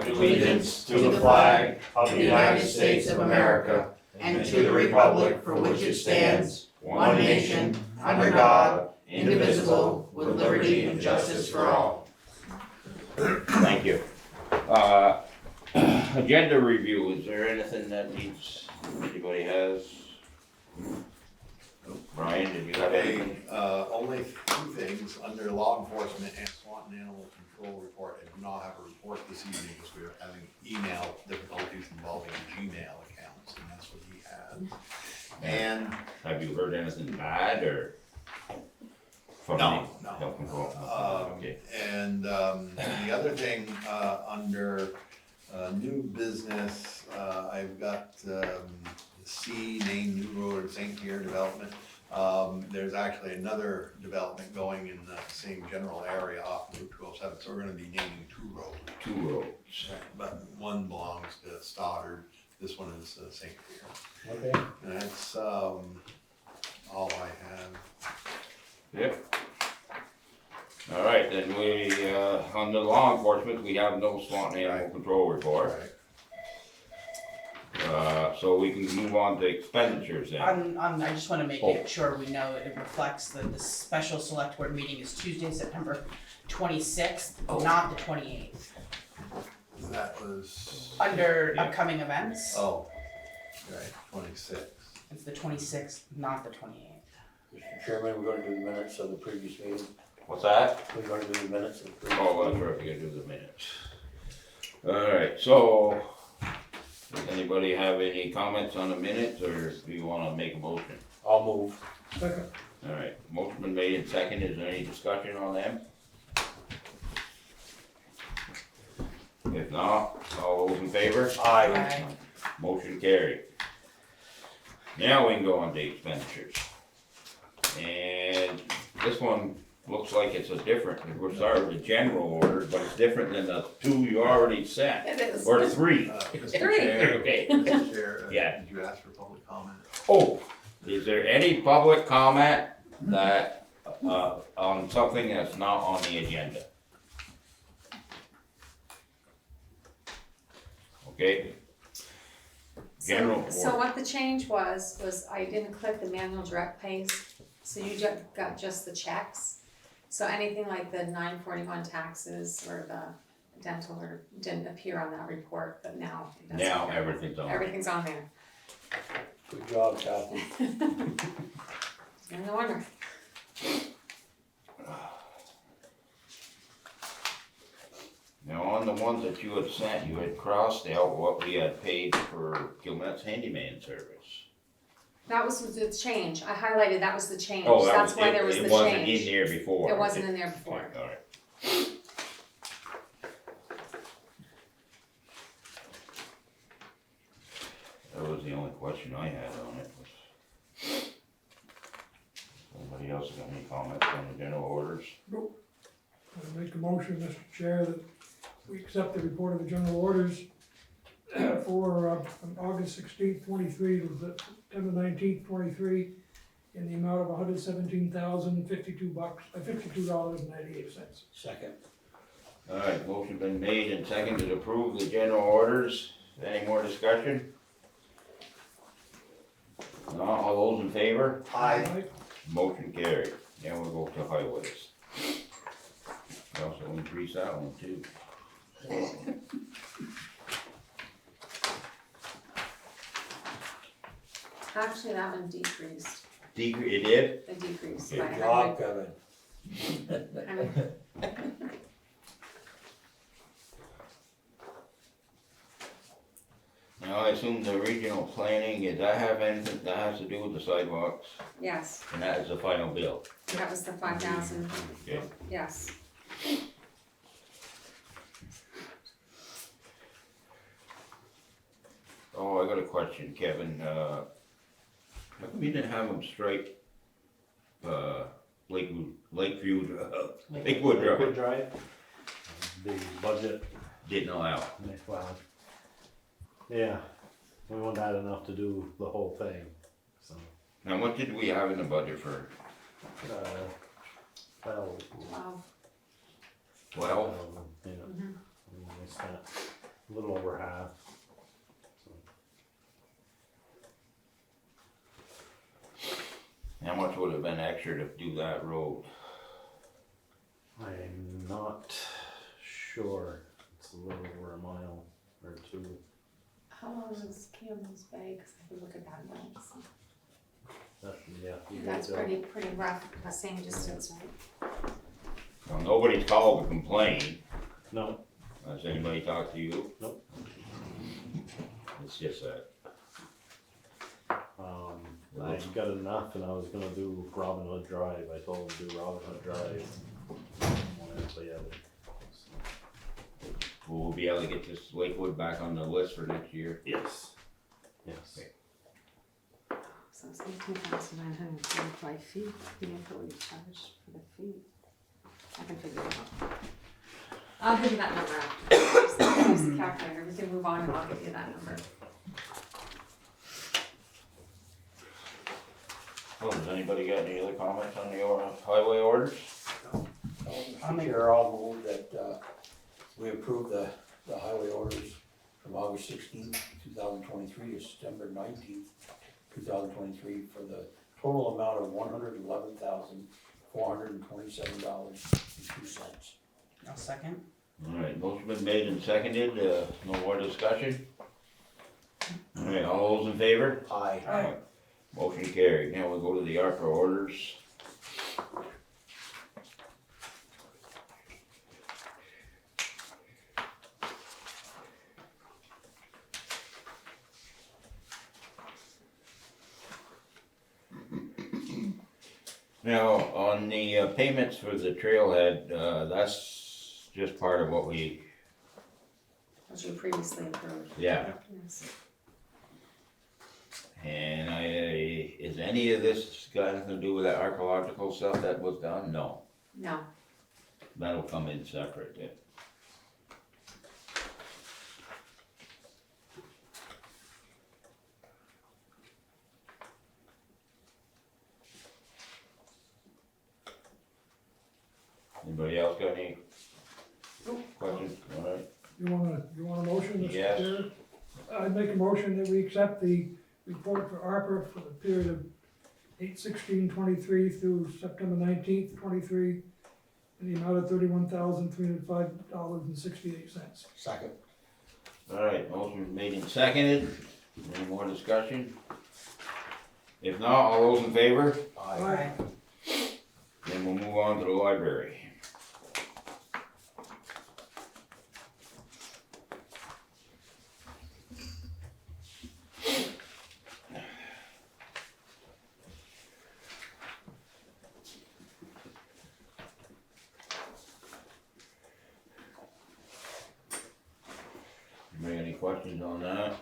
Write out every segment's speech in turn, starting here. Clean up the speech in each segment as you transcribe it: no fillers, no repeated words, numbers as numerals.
pledge allegiance to the flag of the United States of America and to the republic for which it stands, one nation, under God, indivisible, with liberty and justice for all. Thank you. Agenda review, is there anything that anybody has? Brian, did you have anything? Only two things, under law enforcement and Swanton Animal Control report. I do not have a report this evening because we are having email difficulties involving Gmail accounts, and that's what he had. And Have you heard anything bad or? From no. the health control? Okay. And the other thing, under new business, I've got C, name new road at St. Pierre development. There's actually another development going in the same general area off Route 207, so we're gonna be naming two roads. Two roads. But one belongs to Stoddard, this one is St. Pierre. Okay. And that's all I have. Yep. All right, then we, on the law enforcement, we have no Swanton Animal Control report. Right. So we can move on to expenditures then. I just wanna make it sure we know it reflects that the special select board meeting is Tuesday, September 26th, not the 28th. That was. Under Yeah. upcoming events, Oh, right, 26. it's the 26th, not the 28th. Mr. Chairman, we're gonna do the minutes of the previous meeting. What's that? We're gonna do the minutes of the previous Oh, that's meeting. right, we gotta do the minutes. All right, so, does anybody have any comments on the minutes, or do you wanna make a motion? I'll move. Second. All right, motion been made and second, is there any discussion on them? If not, all those in favor? Aye. Motion carried. Now we can go on to expenditures. And this one looks like it's a different, we're starting with the general order, but it's different than the two you already sent, It is. or the three. Mr. Three. Chair, Okay. Mr. Chair, Yeah. did you ask for public comment? Oh, is there any public comment that, on something that's not on the agenda? Okay. General So order. what the change was I didn't click the manual direct pays, so you got just the checks. So anything like the 941 taxes or the dental or didn't appear on that report, but now it does. Now appear. everything's on. Everything's on there. Good job, Kathy. No wonder. Now, on the ones that you had sent, you had crossed out what we had paid for Gilmette's handyman service. That was the change. I highlighted that was the change. Oh, that That's was, why there was it the wasn't in change. there before. It wasn't in there before. Okay, all right. That was the only question I had on it. Anybody else got any comments on the general orders? I make a motion, Mr. Chair, that we accept the report of the general orders for from August 16th, 23 to September 19th, 23, in the amount of $117,052, $52.98. Second. All right, motion been made and seconded to approve the general orders. Any more discussion? No, all those in favor? Aye. Motion carried. Now we'll go to highways. We also increase that one too. Actually, that one decreased. It did? It decreased. Good by Good job, 100. Kevin. Now, I assume the regional planning, does that have anything that has to do with the sidewalks? Yes, And that is the final bill? that was the 5,000. Okay. Yes. Oh, I got a question, Kevin. How come you didn't have them straight, Lakewood Drive? Drive. The budget, Didn't allow. well, yeah, we won't have enough to do the whole thing, so, Now, what did we have in the budget for well, Wow. 12? yeah, Mhm. we spent a little over half. How much would have been extra to do that road? I'm not sure, it's a little over a mile or two. How long is Campbell's Bay, cause I could look at that once. That, yeah. you That's got that. pretty rough, the same distance, right? Well, nobody's called to complain. No, Has anybody talked to you? Nope. It's just that. I got enough and I was gonna do Robin Hood Drive, I told him to do Robin Hood Drive. So yeah, We'll be able to get this Lakewood back on the list for next year. yes, yes. So it's 18,945 feet, the employee charged for the feet. I can figure it out. I'll give you that number after. Use the calculator, we can move on and I'll give you that number. Well, does anybody got any other comments on the highway orders? I'm here, I'll move that, we approve the highway orders from August 16th, 2023 to September 19th, 2023 for the total amount of $111,427.02. I'll second. Alright, motion been made and seconded, no more discussion? Alright, all those in favor? Aye. Aye. Motion carried, now we'll go to the ARPA orders. Now, on the payments for the trailhead, that's just part of what we, As you previously approved. yeah. Yes. And is any of this got anything to do with that archaeological stuff that was done? No, No, that'll come in separate, yeah. Anybody else got any questions? All right. You want a motion, Mr. Yes. Chair? I'd make a motion that we accept the report for ARPA for the period of 8/16/23 through September 19th, 23, in the amount of $31,305.68. Second. All right, motion made and seconded. Any more discussion? If not, all those in favor? Aye. Then we'll move on to the library. Anybody got any questions on that?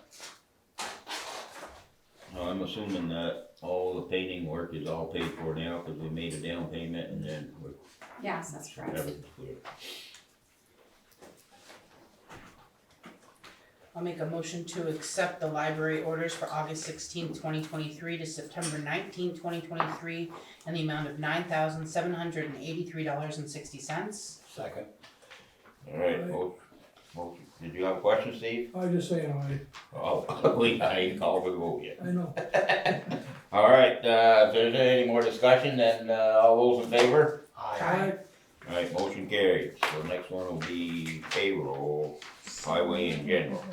No, I'm assuming that all the painting work is all paid for now, cause we made a down payment and then yes, that's correct. everything's clear. I'll make a motion to accept the library orders for August 16th, 2023 to September 19th, 2023 in the amount of $9,783.60. Second. Alright, Aye. motion, did you have a question, Steve? I just say aye, Oh, I ain't called for the vote yet. I know. Alright, if there's any more discussion, then, all those in favor? Aye. Alright, motion carried, so next one will be payroll, highway in general.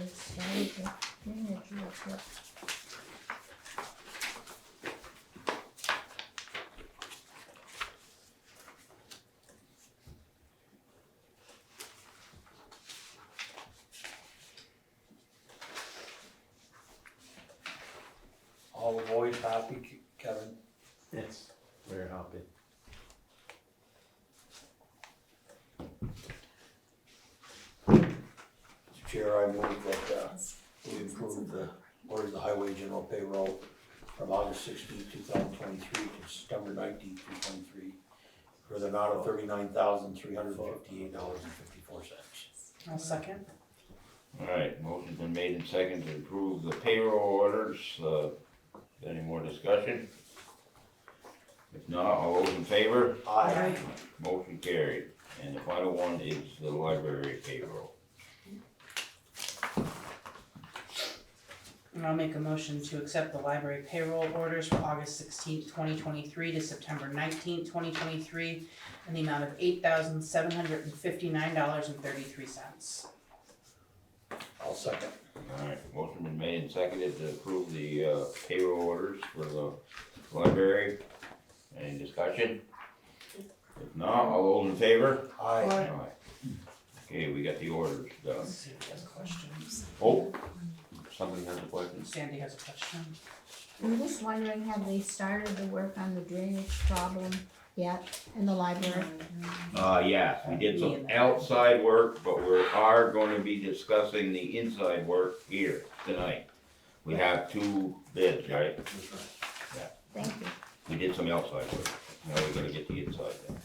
All the boys happy, Kevin? Yes, very happy. Mr. Chair, I move that, we approve the orders of the highway general payroll from August 16th, 2023 to September 19th, 2023 for the amount of $39,358.54. I'll second. Alright, motion's been made and seconded to approve the payroll orders, any more discussion? If not, all those in favor? Aye. Motion carried, and the final one is the library payroll. And I'll make a motion to accept the library payroll orders for August 16th, 2023 to September 19th, 2023 in the amount of $8,759.33. I'll second. Alright, motion been made and seconded to approve the payroll orders for the library. Any discussion? If not, all those in favor? Aye. Aye. Okay, we got the orders done. Let's see if he has questions. Oh, somebody has a question? Sandy has a question. I'm just wondering, have they started the work on the drainage problem yet in the library? Yeah, we did some outside work, but we are gonna be discussing the inside work here tonight. We have 2 bids, right? That's right. Thank you. We did some outside work, now we gotta get the inside done.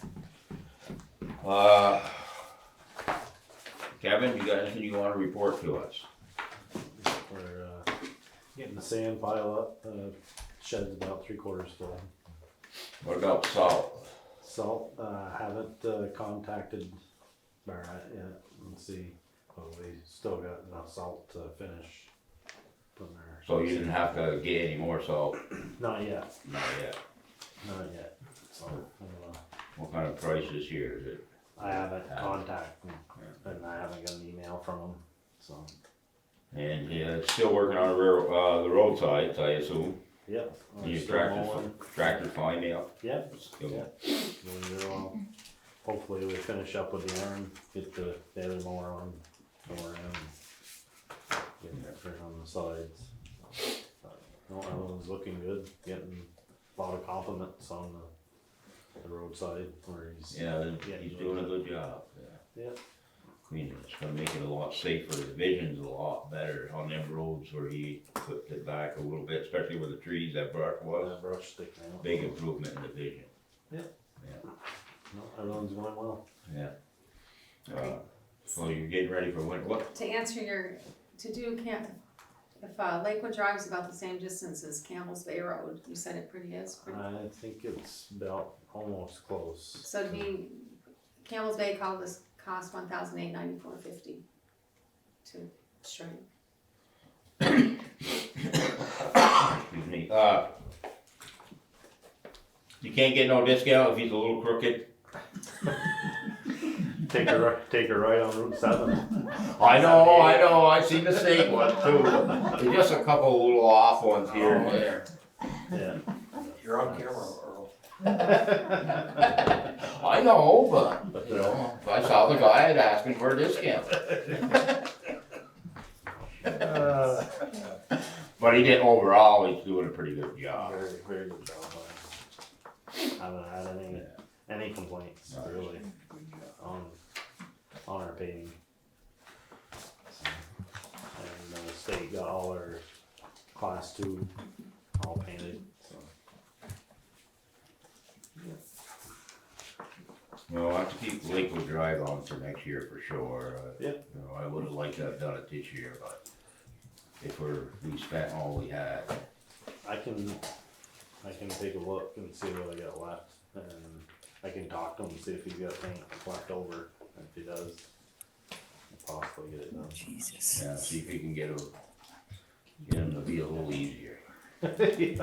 Kevin, you got anything you wanna report to us? We're, getting the sand pile up, shed's about 3/4 full. What about salt? Salt, haven't contacted Barrett yet, let's see, well, we still got enough salt to finish putting our. So you didn't have to get any more salt? Not yet, Not yet. so, What kind of price this year is it? I haven't contacted him, and I haven't got an email from him, so, And still working on the roadsides, I assume? yep. we're Your still mowing. tractor fine now? Yep, Still- yep. Doing real well. Hopefully we finish up with the arm, get the other mower on, mower in, getting that print on the sides. But, no, everyone's looking good, getting a lot of compliments on the roadside where he's. Yeah, he's doing a good job, yeah. Yep. I mean, it's gonna make it a lot safer, the vision's a lot better on them roads where he clipped it back a little bit, especially where the trees, that brush was. That brush sticking out. Big improvement in the vision. No, everyone's going well. Yeah. So you're getting ready for winter, what? To answer your, if Lakewood Drive is about the same distance as Campbell's Bay Road, you said it is pretty, I think it's about almost close. so to be, Campbell's Bay cost $1,894.50 to straighten. Excuse me, you can't get no discount if he's a little crooked? Take a ride on Route 7. I know, I see the same one too. There's just a couple little off ones here and there. Yeah. You're on camera, Earl. I know, but, you know, if I saw the guy, I'd ask him for a discount. But he did, overall, he's doing a pretty good job. Very, very good job. I haven't had any complaints really on our paving. So, and the state got all our class 2 all painted, so. Well, I'll have to keep Lakewood Drive on for next year for sure. Yeah. You know, I would've liked to have done it this year, but if we spent all we had. I can take a look and see what I got left, and I can talk to him and see if he's got paint left over. If he does, I'll possibly get it done. Yeah, see if you can get him to be a little easier. Did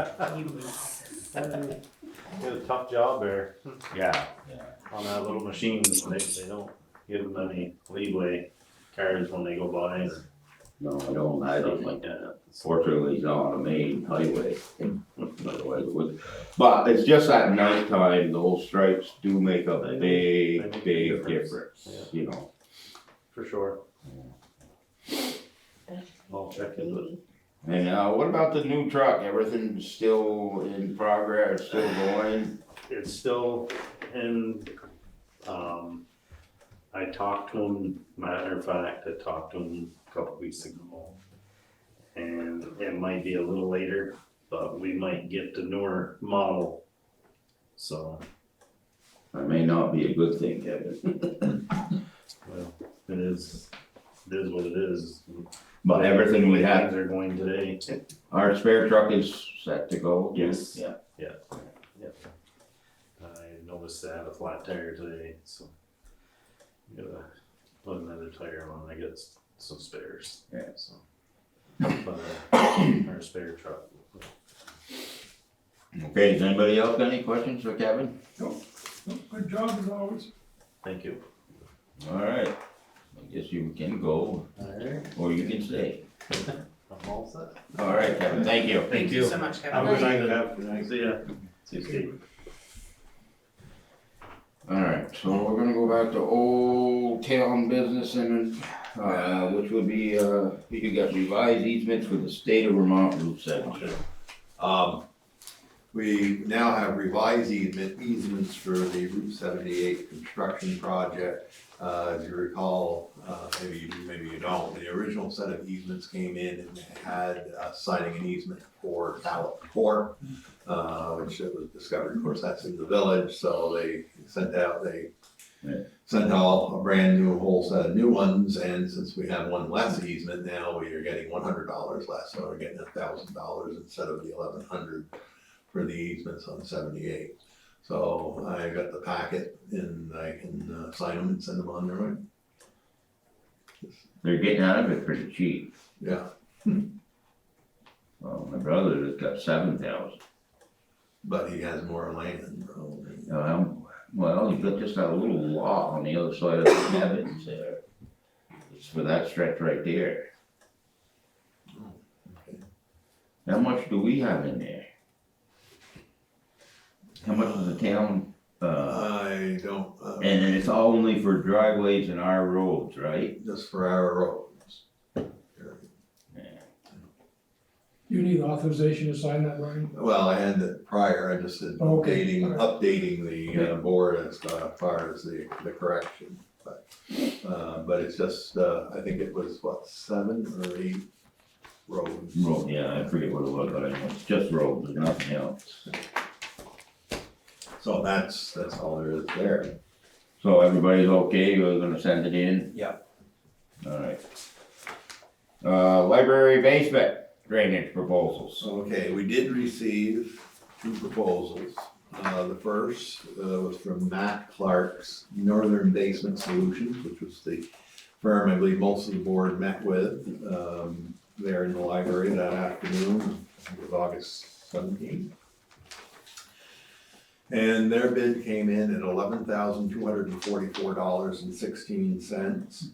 a tough job there Yeah. on that little machine. They don't give them any leeway cars when they go by or No, I don't stuff imagine. like that. Fortunately, he's not on a main highway. Otherwise it would. But it's just at nighttime, those stripes do make a They big, make a big difference. difference, you know. For sure. I'll check it, but And what about the new truck? Everything's still in progress, still going? it's still in, I talked to him, matter of fact, I talked to him a couple weeks ago. And it might be a little later, but we might get the newer model, so, That may not be a good thing, Kevin. well, it is what it is. But everything we have, Things are going today. our spare truck is set to go? Yes. Yeah. I noticed they had a flat tire today, so. Gotta put another tire on, I get some spares. Yeah. So. our spare truck. Okay, does anybody else got any questions for Kevin? Good job as always. Thank you. Alright, I guess you can go, Alright, or you can stay. I'm all set. Alright, Kevin, thank you. Thank you so much, Kevin. Have a good night, Kev. Good night. See ya. See you, Steve. Alright, so we're gonna go back to old town business and, which would be, you got revised easements for the state of Vermont Route 7. We now have revised easements for the Route 78 construction project. As you recall, maybe you don't, the original set of easements came in and had signing an easement for Talent Court, which it was discovered, of course, that's in the village, so they sent out a brand new whole set of new ones, and since we have one less easement now, we are getting $100 less, so we're getting $1,000 instead of the $1,100 for the easements on 78. So I got the packet and I can sign them and send them on their way. They're getting out of it pretty cheap. Yeah, Well, my brother has got 7,000. but he has more land, probably. Well, he's got just a little lot on the other side of the heavens there. It's for that stretch right there. Okay. How much do we have in there? How much is the town, I don't, and then it's all only for driveways and our roads, right? just for our roads. Yeah. You need authorization to sign that, Brian? Well, I had it prior, I just did Okay. updating the board as far as the correction. But it's just, I think it was, what, 7 or 8 roads? Road, yeah, I forget what it was, but I know it's just roads, there's nothing else. So that's all there is there. So everybody's okay, you're gonna send it in? Yep. Alright. Library basement drainage proposals. Okay, we did receive 2 proposals. The first was from Matt Clark's Northern Basement Solutions, which was the firm I believe most of the board met with there in the library that afternoon. I think it was August 17th. And their bid came in at $11,244.16.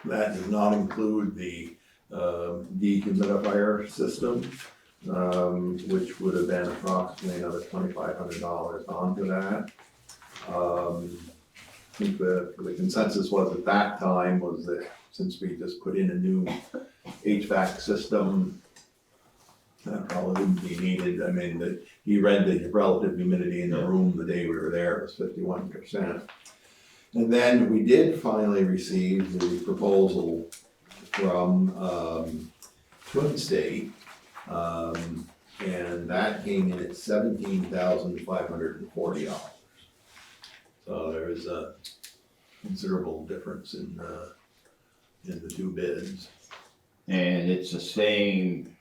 That does not include the dehumidifier system, which would have been approximately another $2,500 onto that. I think the consensus was at that time was that since we just put in a new HVAC system, that probably wouldn't be needed. I mean, he read the relative humidity in the room the day we were there, it was 51%. And then we did finally receive the proposal from Twin State, and that came in at $17,540. So there is a considerable difference in the 2 bids. And it's the same,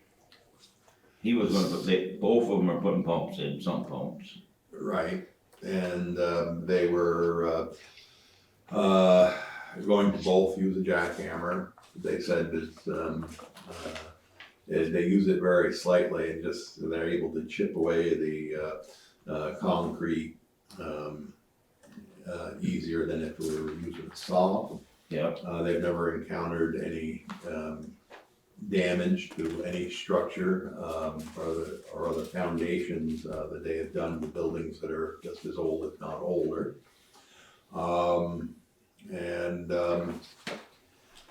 he was gonna put, both of them are putting pumps in, some pumps. Right, and they were going to both use a jackhammer. They said that they use it very slightly and just they're able to chip away the concrete easier than if we were using a saw. Yep. They've never encountered any damage to any structure or other foundations that they have done with buildings that are just as old, if not older.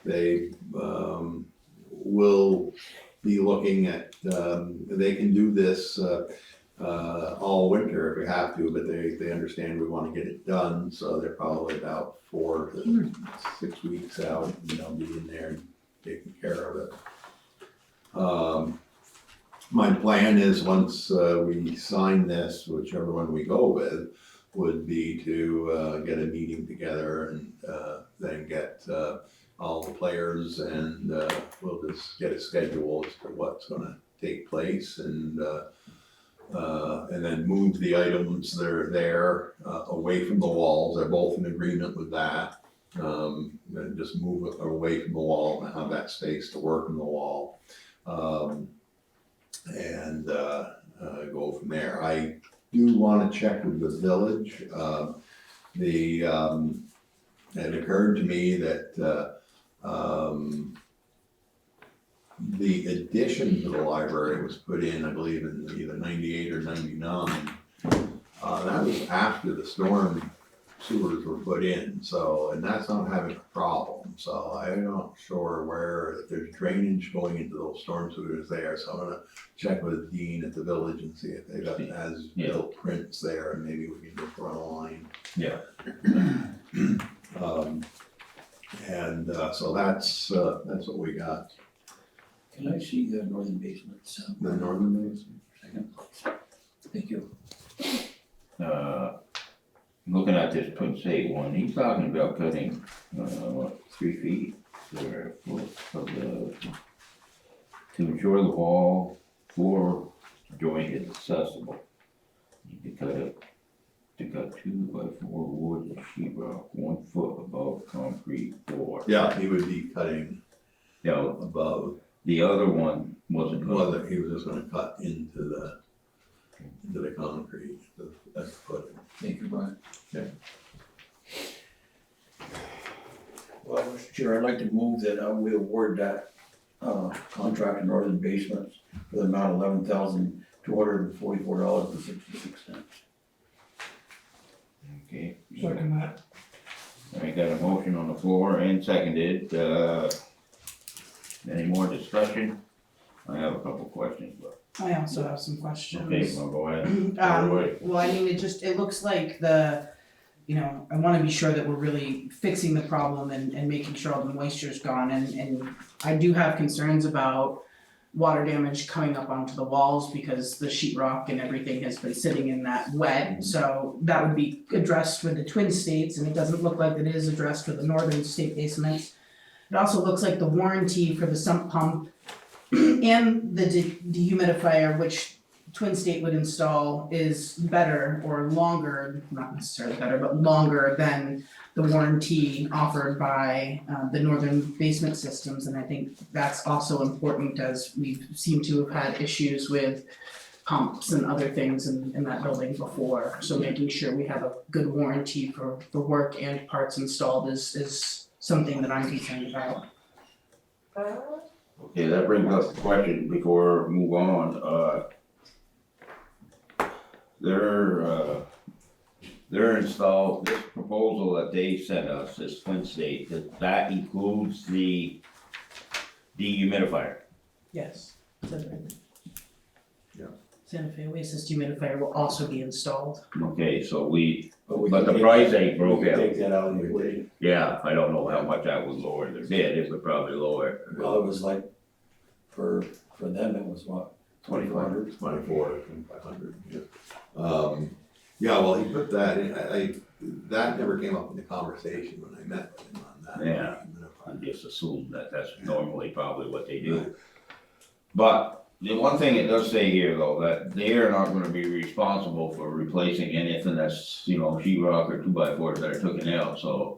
They will be looking at, they can do this all winter if we have to, but they understand we want to get it done, so they're probably about 4 to 6 weeks out, and they'll be in there and taking care of it. My plan is once we sign this, whichever one we go with, would be to get a meeting together and then get all the players and we'll just get a schedule as to what's gonna take place and then move the items that are there away from the walls. They're both in agreement with that. and just move it away from the wall and have that space to work in the wall. And go from there. I do wanna check with the village. It occurred to me that, the addition to the library was put in, I believe, in either 98 or 99. That was after the storm sewers were put in, so, and that's not having a problem, so I'm not sure where, if there's drainage going into those storm sewers there, so I'm gonna check with Dean at the village and see if they got as-built prints there, and maybe we can just run a line. Yeah. So that's what we got. Can I see the northern basement? The northern basement? Second. Thank you. Looking at this Twin State one, he's talking about cutting, 3 feet or of the, to ensure the wall floor joint is accessible. You could cut 2x4 wood and sheet rock 1 foot above concrete floor. Yeah, he would be cutting Now, above, the other one wasn't cut. whether he was just gonna cut into the concrete, that's footing. Thank you, Brian. Yeah. Well, Mr. Chair, I'd like to move that we award that contract to Northern Basements for the amount of $11,244.66. Okay. Second that. I got a motion on the floor and seconded, any more discussion? I have a couple questions, but, I also have some questions. okay, well, go ahead. Fire away. Well, I mean, it looks like I wanna be sure that we're really fixing the problem and making sure all the moisture's gone, and I do have concerns about water damage coming up onto the walls because the sheetrock and everything has been sitting in that wet, so that would be addressed with the Twin States, and it doesn't look like it is addressed with the Northern State basements. It also looks like the warranty for the sump pump and the dehumidifier, which Twin State would install, is better or longer, not necessarily better, but longer than the warranty offered by the Northern Basement Systems, and I think that's also important as we seem to have had issues with pumps and other things in that building before, so making sure we have a good warranty for work and parts installed is something that I'm concerned about. Okay, that brings up the question before we move on, they're installed, this proposal that they sent us, this Twin State, that includes the dehumidifier. Yes. Yeah. Santa Fe Oasis dehumidifier will also be installed. Okay, so But the price ain't broke out. Take that out of the equation. Yeah, I don't know how much that would lower their bid, it would probably lower it. Well, it was like, for them, it was what, 2,400? 2,500, yeah. Yeah, well, he put that in, that never came up in the conversation when I met with him on that. Yeah. I just assumed that that's normally probably what they do. But the one thing it does say here though, that they are not gonna be responsible for replacing anything that's, sheetrock or 2x4s that are taken out, so.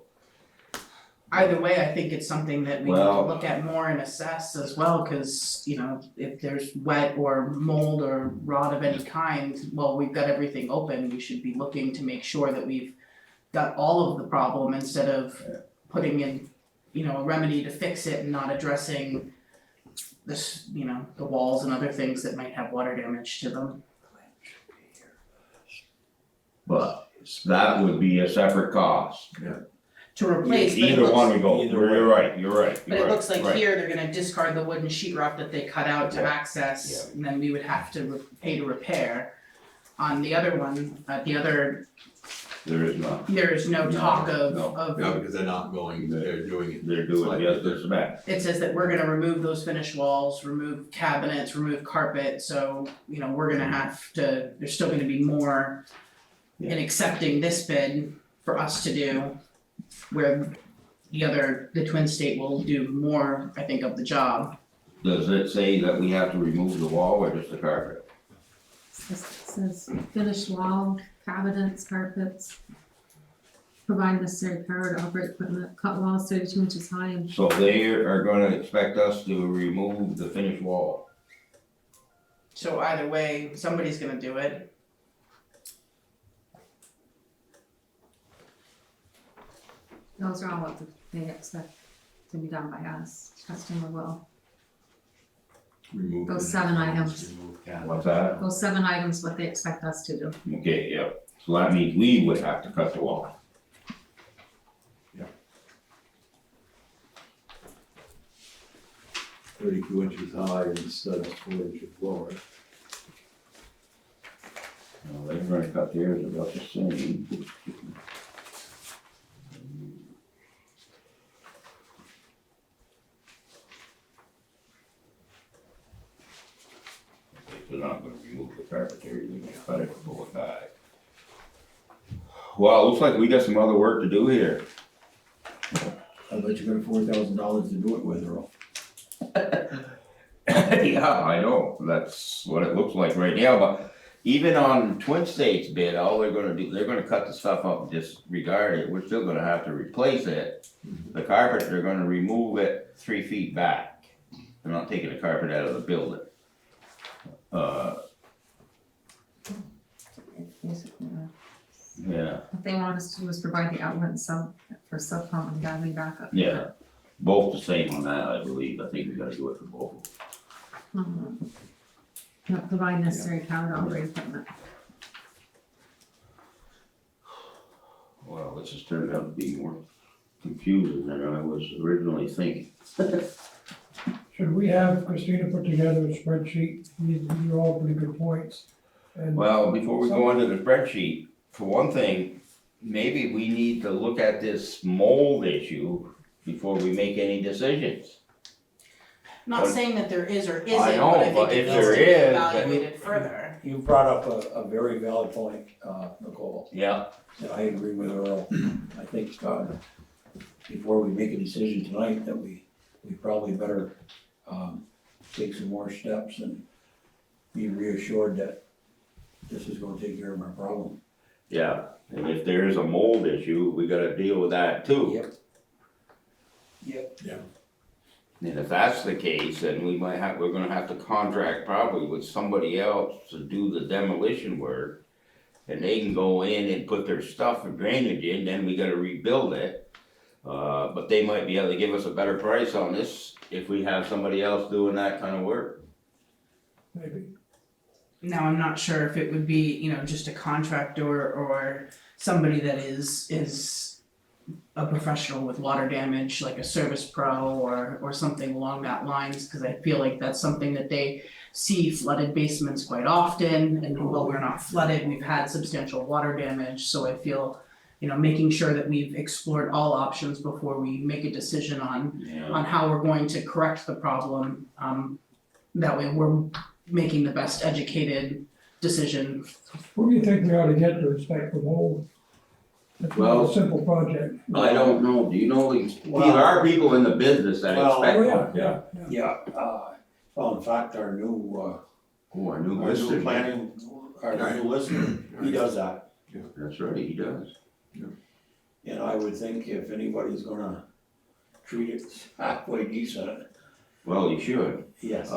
Either way, I think it's something that we need to Well- look at more and assess as well, cause if there's wet or mold or rot of any kind, well, we've got everything open, we should be looking to make sure that we've got all of the problem instead of putting in, a remedy to fix it and not addressing this, the walls and other things that might have water damage to them. But that would be a separate cost. To replace, but it Either one looks, would go, you're right, but it looks like right. here, they're gonna discard the wooden sheetrock that they cut out to access, and then we would have to pay to repair. On the other one, There is not, there is no talk Yeah, of, because they're not going, they're doing it. they're doing just this back. it says that we're gonna remove those finished walls, remove cabinets, remove carpet, so, we're gonna have to, there's still gonna be more in accepting this bid for us to do, where the Twin State will do more, I think, of the job. Does it say that we have to remove the wall or just the carpet? Says finished wall, cabinets, carpets. provide necessary power to operate equipment, cut walls 32 inches high and So they are gonna expect us to remove the finished wall. So either way, somebody's gonna do it. those are all what they expect to be done by us, customer will. Remove Those the 7 next items. ones, remove cat. What's that? Those 7 items, what they expect us to do. Okay, yeah, so that means we would have to cut the wall. 32 inches high instead of 4 inches lower. Well, they're gonna cut theirs about the same. They're not gonna remove the carpentry, they're gonna cut it and pull it back. Well, it looks like we got some other work to do here. I bet you got $4,000 to do it with, Earl. Yeah, I know, that's what it looks like right now, but even on Twin States bid, all they're gonna do, they're gonna cut the stuff up and disregard it, we're still gonna have to replace it. The carpet, they're gonna remove it 3 feet back, they're not taking the carpet out of the building. Basically, Yeah, what they want us to do is provide the outlet and for sub pump and gravity backup. yeah, both the same on that, I believe, I think we gotta do it for both. Provide necessary power to operate equipment. Well, this has turned out to be more confusing than I was originally thinking. Should we have Christina put together a spreadsheet? These are all pretty good points. And Well, before we go into the spreadsheet, for one thing, maybe we need to look at this mold issue before we make any decisions. Not saying that there is or isn't, I but know, I think but it if needs to there be is, then- evaluated further. You brought up a very valid point, Nicole, Yeah. and I agree with Earl. I think, before we make a decision tonight, that we probably better, take some more steps and be reassured that this is gonna take care of our problem. Yeah, and if there is a mold issue, we gotta deal with that too. Yep. And if that's the case, then we're gonna have to contract probably with somebody else to do the demolition work. And they can go in and put their stuff and drainage in, then we gotta rebuild it. But they might be able to give us a better price on this if we have somebody else doing that kind of work. maybe, Now, I'm not sure if it would be, just a contractor or somebody that is a professional with water damage, like a service pro or something along that lines, cause I feel like that's something that they see flooded basements quite often, and while we're not flooded, we've had substantial water damage, so I feel, making sure that we've explored all options before we make a decision on Yeah. how we're going to correct the problem. That way we're making the best educated decision. who do you think we ought to get to inspect the mold? It's not Well- a simple project. I don't know, do you know, there Well- are people in the business that Well, expect Oh, one. yeah. Yeah, well, in fact, our new, Oh, I knew our this. new planning, our new listener, he does that. That's right, he does. And I would think if anybody's gonna treat it halfway decent, Well, he should. yes.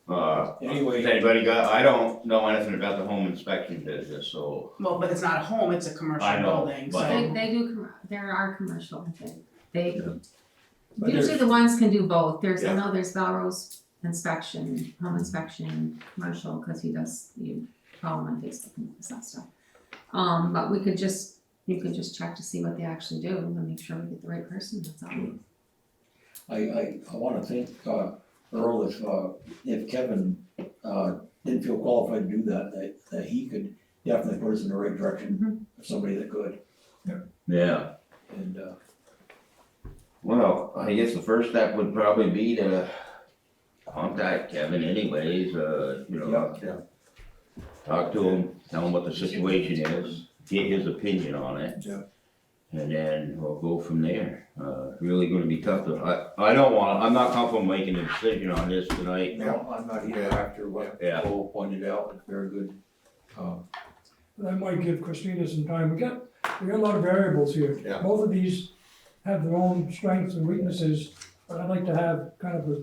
If Anyway, anybody I don't know anything about the home inspection business, so. Well, but it's not a home, it's a commercial I know, building, but- so. They do, there are commercial, they, but usually there's, the ones can do both, I Yeah. know there's Valrose inspection, home inspection, commercial, cause you follow him on Facebook and that stuff. But you could just check to see what they actually do and make sure we get the right person, that's all. I wanna thank, Earl, if Kevin, didn't feel qualified to do that he could definitely put us in the right direction, somebody that could, Yeah, and, well, I guess the first step would probably be to contact Kevin anyways, yeah. talk to him, tell him what the situation is, get his opinion on it. Yeah. And then we'll go from there. Really gonna be tough I'm not comfortable making a decision on this tonight. No, I'm not either after what Yeah. Cole pointed out, it's very good, That might give Christina some time. We got a lot of variables here. Yeah. Both of these have their own strengths and weaknesses, but I'd like to have kind of a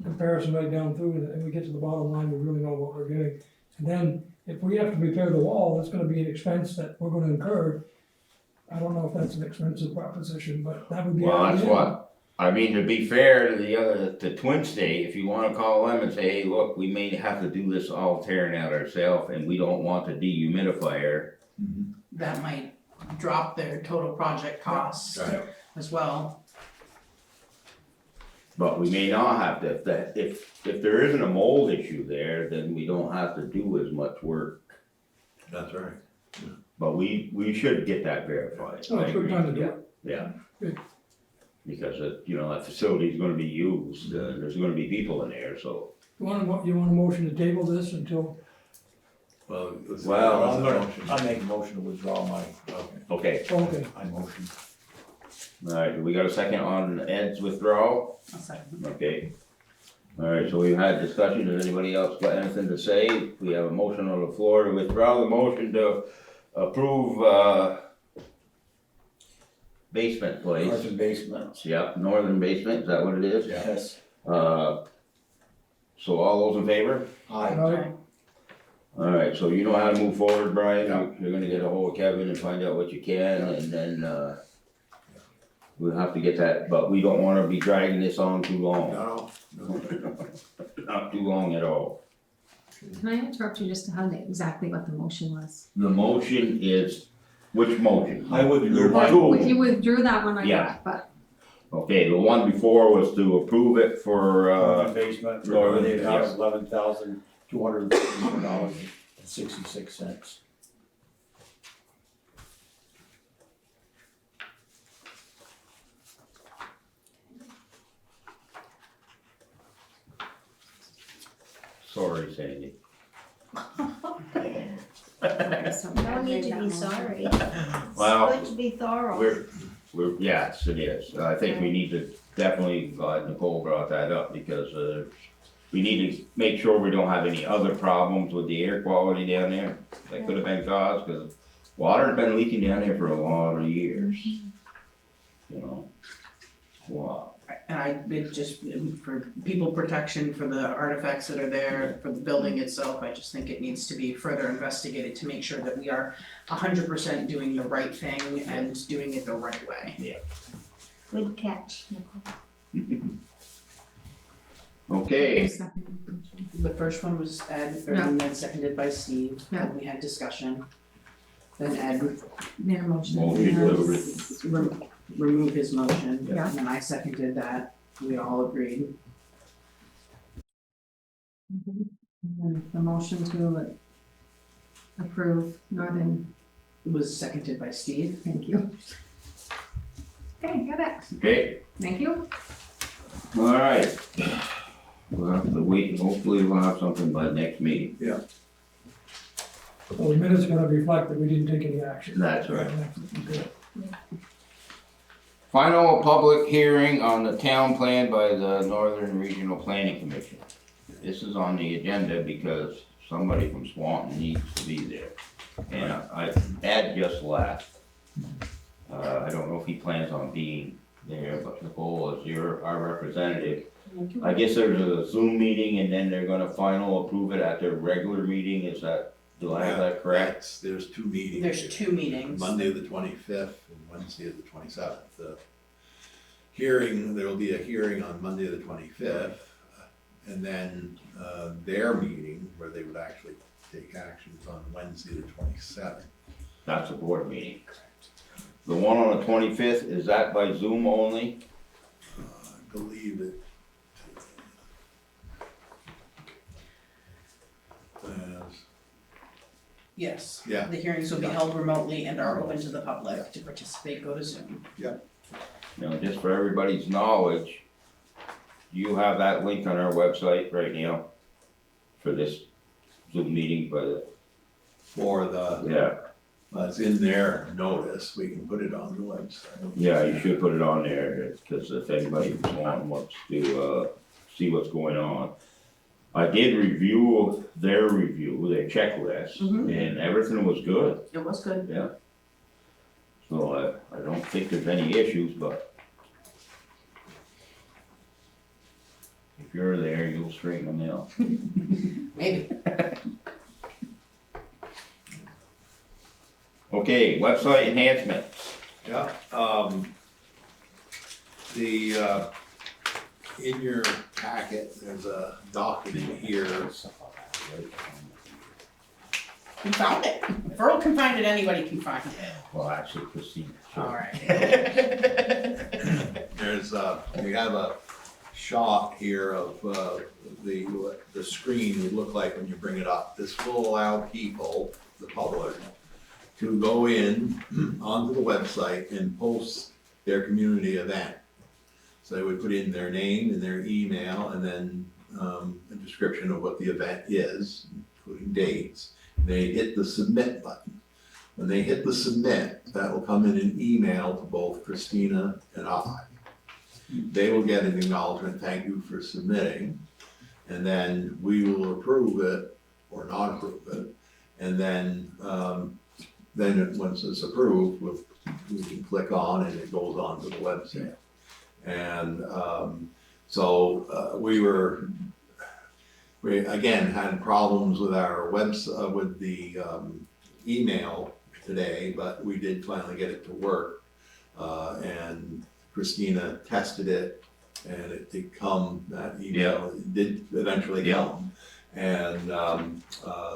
comparison right down through, and we get to the bottom line, we really know what we're getting. And then, if we have to repair the wall, that's gonna be an expense that we're gonna incur. I don't know if that's an expensive proposition, but that would be. Well, that's what, I mean, to be fair to the Twin State, if you wanna call them and say, hey, look, we may have to do this all tearing out ourselves and we don't want the dehumidifier. That might drop their total project costs Right. as well. But we may not have to, if there isn't a mold issue there, then we don't have to do as much work. That's right. But we should get that verified. Oh, it's a good time to do it. Yeah. Good. Because that facility's gonna be used, there's gonna be people in there, so. You want a motion to table this until, Well, let's. Well, I'll make a motion to withdraw my Okay, okay, motion. alright, do we got a second on Ed's withdrawal? I'll second. Okay. Alright, so we've had discussion, does anybody else got anything to say? We have a motion on the floor to withdraw the motion to approve, basement place. Northern basements. Yep, northern basement, is that what it is? Yeah. Yes. So all those in favor? Aye. Alright, so you know how to move forward, Brian, Yeah. you're gonna get a hold of Kevin and find out what you can, and then, we'll have to get that, but we don't wanna be dragging this on too long. No, no. Not too long at all. Can I interrupt you just to have exactly what the motion was? The motion is, which motion? I withdrew There's my, If you withdrew that one, I Yeah. got, but Okay, the one before was to approve it for, northern basement, northern, the amount yeah. of $11,254.66. sorry, Sandy. okay, so No I need made to that be motion. sorry. Well, It's good to be thorough. we're, yes, it is, I think we need to definitely, glad Nicole brought that up, because, we need to make sure we don't have any other problems with the air quality down there that could have been caused, cause water's been leaking down there for a lot of years. You know, wow. And it just, for people protection, for the artifacts that are there, for the building itself, I just think it needs to be further investigated to make sure that we are 100% doing the right thing and doing it the right way. Good catch, Nicole. Okay, The first one was Ed, Yeah. and then seconded by Steve, Yeah. and we had discussion. Then Ed Their motion. Motion to Yes. remove his motion, Yeah. and then I seconded that, we all agreed. And then the motion to approve Northern, It was seconded by Steve. thank you. Okay, got it, okay, thank you. alright. We'll have to wait, and hopefully we'll have something by next meeting. well, the minutes gonna reflect that we didn't take any action. That's right. Okay. Final public hearing on the town plan by the Northern Regional Planning Commission. This is on the agenda because somebody from Swanton needs to be there. And Ed just left. I don't know if he plans on being there, but Nicole is our representative. I guess there's a Zoom meeting and then they're gonna final approve it at their regular meeting, is that, do I have that correct? There's two meetings. There's here. two meetings. Monday the 25th and Wednesday the 27th. There will be a hearing on Monday the 25th, and then their meeting, where they would actually take actions on Wednesday the 27th. That's a board meeting. The one on the 25th, is that by Zoom only? I believe it. Yes. Yeah. The hearings will be held remotely and are open to the public. To participate, go to Zoom. Now, just for everybody's knowledge, you have that link on our website right now for this Zoom meeting, but, For the, yeah, it's in their notice, we can put it on the website. yeah, you should put it on there, because if anybody wants to, see what's going on. I did review their checklist, Mhm. and everything was good, It was good. yeah. So I don't think there's any issues, but if you're there, you'll straighten them out. Maybe. Okay, website enhancements. Yeah, in your packet, there's a document here. We found it. If Earl can find it, anybody can find it. Well, actually, Christine. sure. Alright. There's, we have a shot here of, the screen would look like when you bring it up. This will allow people, the public, to go in onto the website and post their community event. So they would put in their name and their email and then, a description of what the event is, including dates. They hit the submit button. When they hit the submit, that will come in an email to both Christina and I. They will get an acknowledgement, thank you for submitting, and then we will approve it or not approve it. And then, once it's approved, we can click on and it goes on to the website. And we again had problems with our website, with the email today, but we did finally get it to work. And Christina tested it and it did come, that email did eventually come. And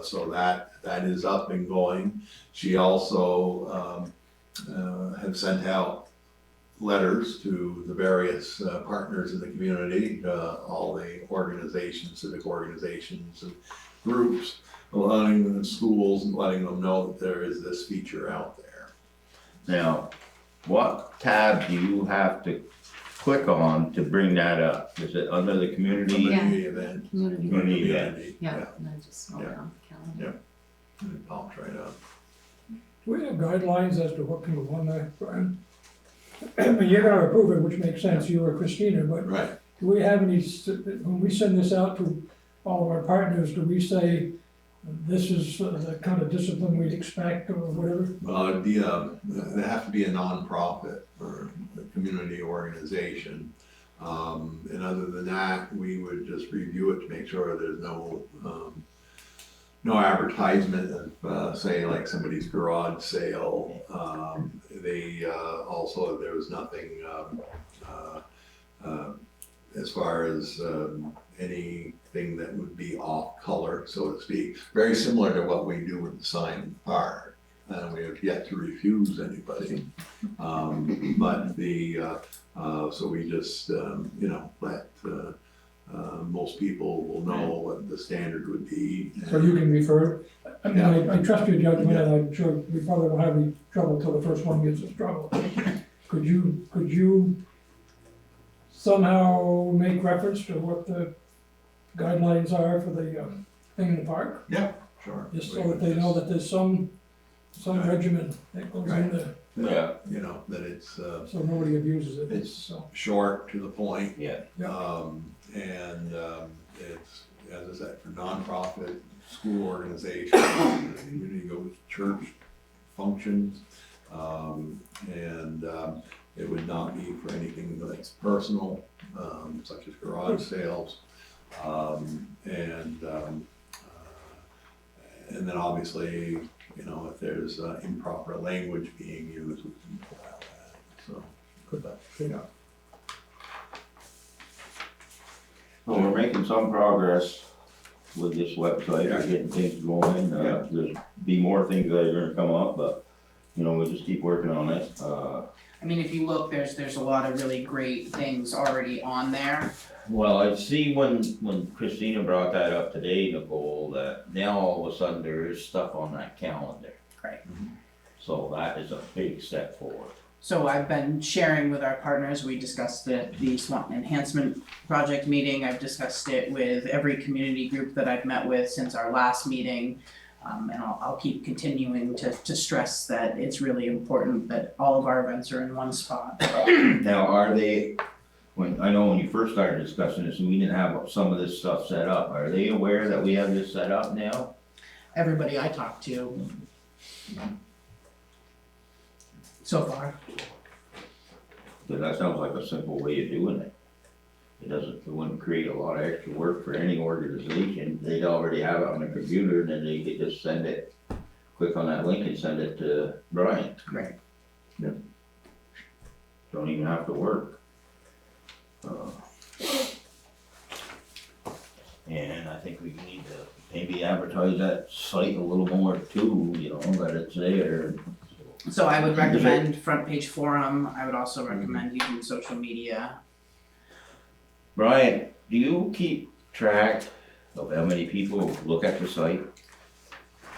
so that is up and going. She also has sent out letters to the various partners in the community, all the organizations, civic organizations and groups, letting them in schools and letting them know that there is this feature out there. Now, what tab do you have to click on to bring that up? Is it under the community? Community event. Community, Community event. Community, yeah, and then just scroll Yeah. down the calendar. And it pops right up. Do we have guidelines as to what can go on there, Brian? I mean, you're gonna approve it, which makes sense, you or Christina, but Right. do we have any, when we send this out to all of our partners, do we say, this is the kind of discipline we'd expect or whatever? It'd be they have to be a nonprofit or a community organization. And other than that, we would just review it to make sure there's no advertisement of, say, like somebody's garage sale. Also, there was nothing, as far as, anything that would be off color, so to speak. Very similar to what we do with the sign in the park. We have yet to refuse anybody. So we just, let, most people will know what the standard would be. So you can refer, I mean, I trust your judgment, and I'm sure we probably won't have any trouble till the first one gets us trouble. Could you somehow make reference to what the guidelines are for the thing in the park? Sure. Just so that they know that there's some Right. regimen that goes in there, Yeah. That it's, so nobody abuses it, It's- so. short to the point. Yeah. It's, as I said, for nonprofit, school organizations, community goes, church functions. It would not be for anything that's personal, such as garage sales. And then obviously, if there's improper language being used, we can allow that, so. Well, we're making some progress with this website, we're getting things going, there's be more things that are gonna come up, but, we'll just keep working on it, I mean, if you look, there's a lot of really great things already on there. Well, I see when Christina brought that up today, Nicole, that now all of a sudden there is stuff on that calendar. Right. So that is a big step forward. So I've been sharing with our partners, we discussed it at the Swanton Enhancement Project meeting, I've discussed it with every community group that I've met with since our last meeting. And I'll keep continuing to stress that it's really important that all of our events are in one spot. Now, are they I know when you first started discussing this, we didn't have some of this stuff set up. Are they aware that we have this set up now? Everybody I talked to so far. Cause that sounds like a simple way of doing it. It wouldn't create a lot of extra work for any organization. They'd already have it on their computer, and then they could just send it, click on that link and send it to Brian. Right. Don't even have to work. And I think we need to maybe advertise that site a little more too, you know, that it's there. So I would recommend front page forum. I would also recommend using social media. Brian, do you keep track of how many people look at the site?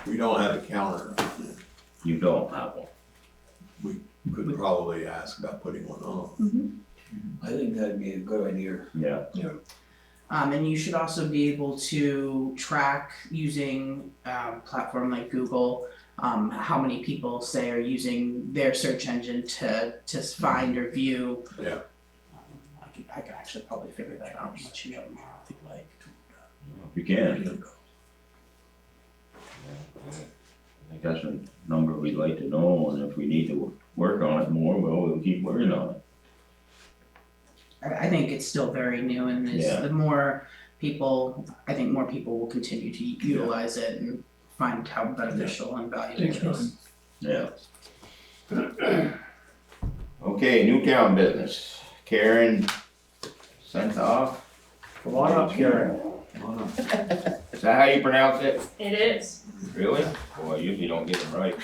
We don't have a counter on it. You don't have one. Could probably ask about putting one on. I think that'd be a good idea. Yeah. And you should also be able to track using platform like Google, how many people say are using their search engine to find or view. Yeah. I could actually probably figure that out and let you know tomorrow if you'd like. If you can. I think that's a number we'd like to know, and if we need to work on it more, well, we'll keep working on it. I think it's still very new, and Yeah. the more people, I think more people will continue to utilize it and find how beneficial and valuable Takes it is. Yeah. Okay, Newtown business. Karen sent off. Come on up, Karen. Is that how you pronounce it? It is. Really? Boy, I usually don't get it right.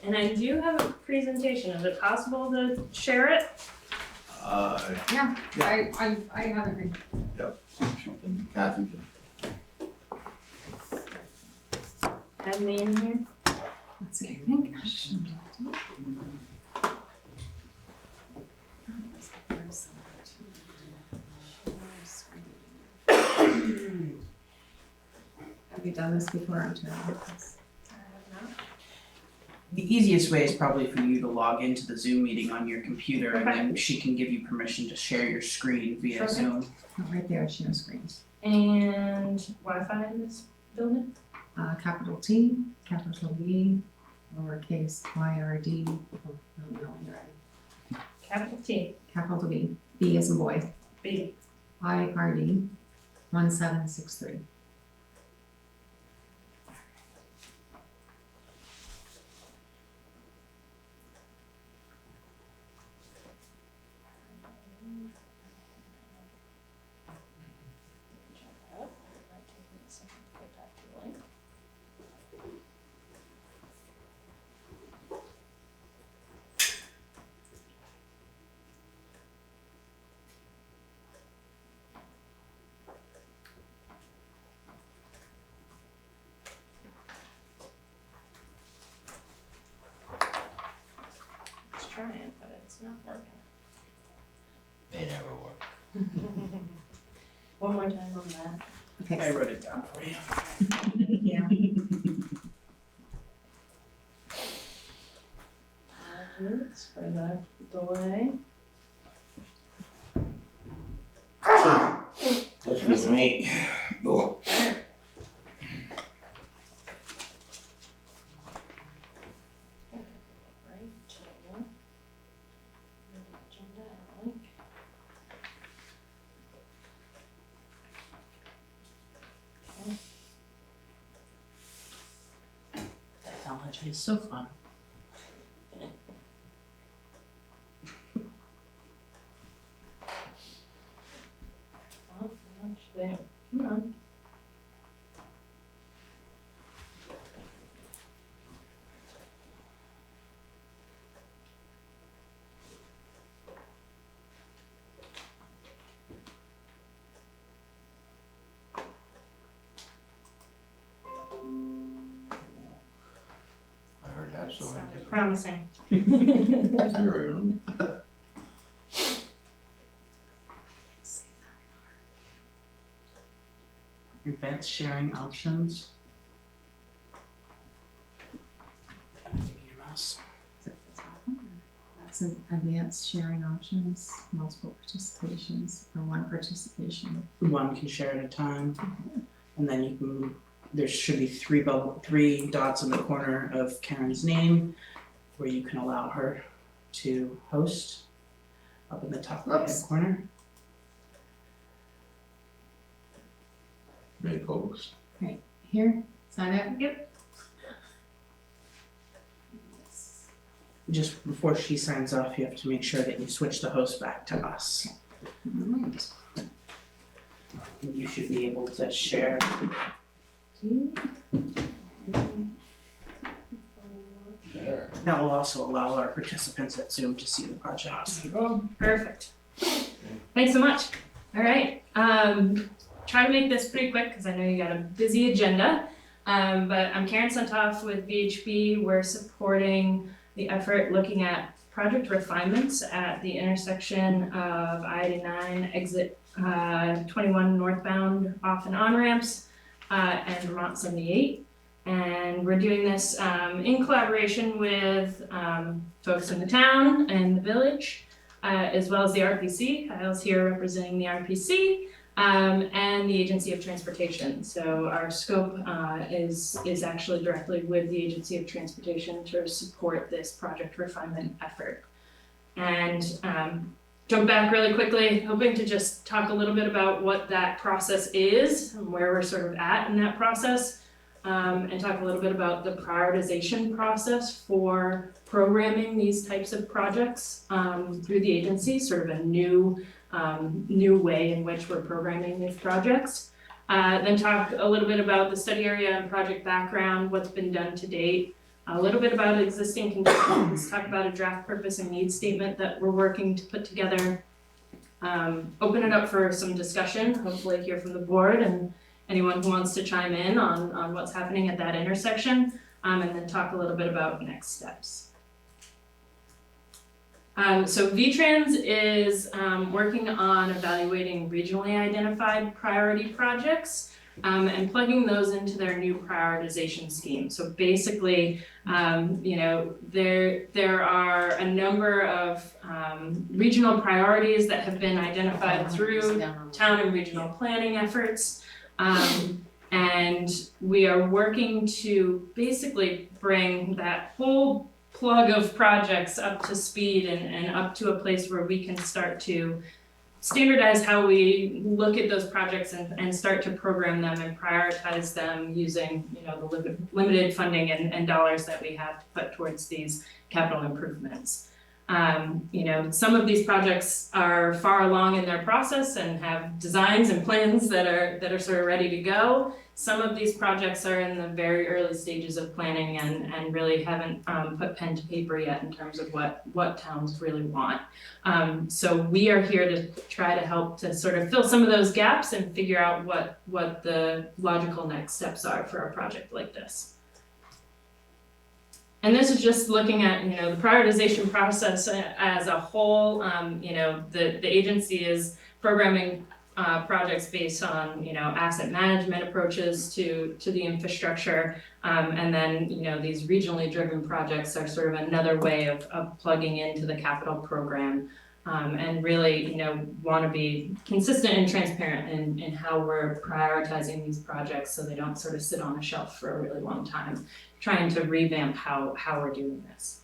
And I do have a presentation. Is it possible to share it? Yeah, I have it. Kathy. Have me in here? Let's see, I think I should. Have you done this before? I'm terrible at this. The easiest way is probably for you to log into the Zoom meeting on your computer, and then she can give you permission to share your screen via Sure. Zoom. Oh, right there, share screens. And Wi-Fi in this building? Capital T, capital V, lowercase YRD. Oh, no, you're right. Capital T, Capital B, B as in boy, B. YRD 1763. It's trying, but it's not working. They never work. One more time on that. Okay, I wrote it down for you. Yeah. 5 minutes for the delay. That's just me. Oh. Right, agenda. Agenda, link. Technology is so fun. Oh, gosh, there. Come on. I heard that so. Sounded promising. Advanced sharing options. Give me your mouse. That's advanced sharing options, multiple participations, or one participation. One can share at a time, and then you can, there should be three dots in the corner of Karen's name where you can allow her to host up in the top right Oops. corner. Make host. Here, sign it? Yep. Just before she signs off, you have to make sure that you switch the host back to us. Alright. And you should be able to share. There. That will also allow our participants at Zoom to see the project. Perfect. Thanks so much. All right. Try to make this pretty quick because I know you got a busy agenda. But I'm Karen Suntoff with VHB. We're supporting the effort looking at project refinements at the intersection of I-89 exit 21 northbound off and on ramps and Vermont 78. And we're doing this in collaboration with folks in the town and the village, as well as the RPC. Kyle's here representing the RPC, and the Agency of Transportation. So our scope is actually directly with the Agency of Transportation to support this project refinement effort. And jump back really quickly, hoping to just talk a little bit about what that process is and where we're sort of at in that process. And talk a little bit about the prioritization process for programming these types of projects through the agency, sort of a new way in which we're programming these projects. Then talk a little bit about the study area and project background, what's been done to date, a little bit about existing conditions, talk about a draft purpose and needs statement that we're working to put together, open it up for some discussion, hopefully hear from the board and anyone who wants to chime in on what's happening at that intersection, and then talk a little bit about next steps. So VTrans is working on evaluating regionally identified priority projects and plugging those into their new prioritization scheme. So basically, there are a number of regional priorities that have been identified through town and regional planning efforts. And we are working to basically bring that whole plug of projects up to speed and up to a place where we can start to standardize how we look at those projects and start to program them and prioritize them using the limited funding and dollars that we have to put towards these capital improvements. Some of these projects are far along in their process and have designs and plans that are sort of ready to go. Some of these projects are in the very early stages of planning and really haven't put pen to paper yet in terms of what towns really want. So we are here to try to help to sort of fill some of those gaps and figure out what the logical next steps are for a project like this. And this is just looking at, the prioritization process as a whole. The agency is programming projects based on, asset management approaches to the infrastructure. And then, these regionally driven projects are sort of another way of plugging into the capital program. And really, want to be consistent and transparent in how we're prioritizing these projects so they don't sort of sit on a shelf for a really long time, trying to revamp how we're doing this.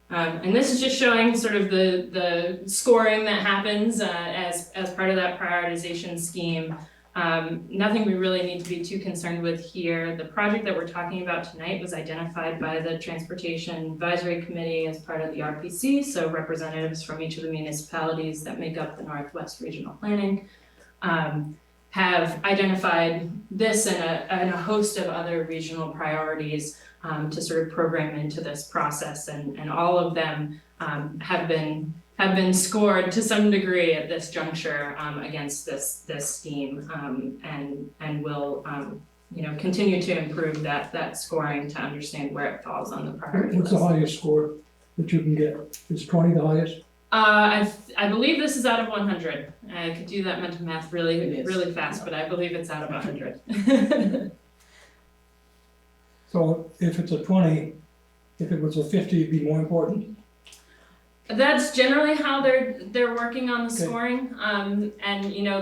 And this is just showing sort of the scoring that happens as part of that prioritization scheme. Nothing we really need to be too concerned with here. The project that we're talking about tonight was identified by the Transportation Advisory Committee as part of the RPC, so representatives from each of the municipalities that make up the Northwest Regional Planning have identified this and a host of other regional priorities to sort of program into this process, and all of them have been scored to some degree at this juncture against this scheme, and will continue to improve that scoring to understand where it falls on the priority What's list. the highest score that you can get? Is 20 the highest? I believe this is out of 100. I could do that mental math It really is. fast, but I believe it's out of 100. So if it's a 20, if it was a 50, it'd be more important? That's generally how they're working on the Okay. scoring. And you know,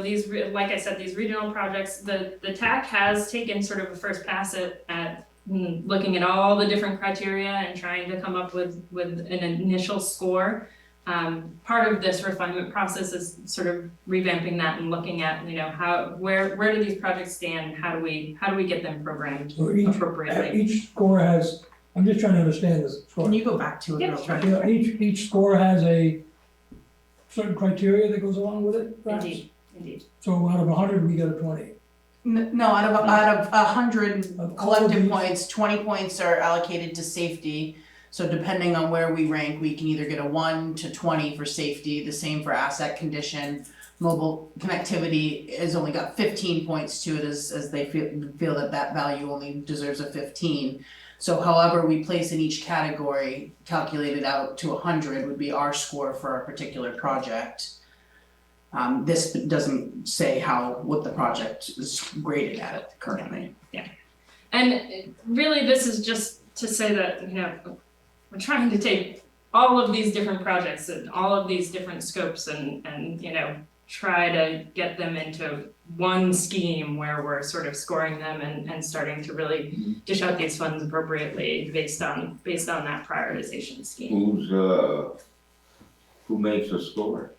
like I said, these regional projects, the TAC has taken sort of a first pass at looking at all the different criteria and trying to come up with an initial score. Part of this refinement process is sort of revamping that and looking at, you know, where do these projects stand? How do we get them programmed So appropriately? each score has, I'm just trying to understand this score. Can you go back to it Yeah, real sure. quick? Yeah, each score has a certain criteria that goes along with it, perhaps? Indeed. So out of 100, we get a 20. No, out of 100 Of all of collective these- points, 20 points are allocated to safety. So depending on where we rank, we can either get a 1 to 20 for safety, the same for asset condition. Mobile connectivity has only got 15 points to it as they feel that value only deserves a 15. So however we place in each category, calculated out to 100 would be our score for our particular project. This doesn't say what the project is graded at currently. And really, this is just to say that, you know, we're trying to take all of these different projects and all of these different scopes and you know, try to get them into one scheme where we're sort of scoring them and starting to really dish out these funds appropriately based on that prioritization scheme. Who makes the score?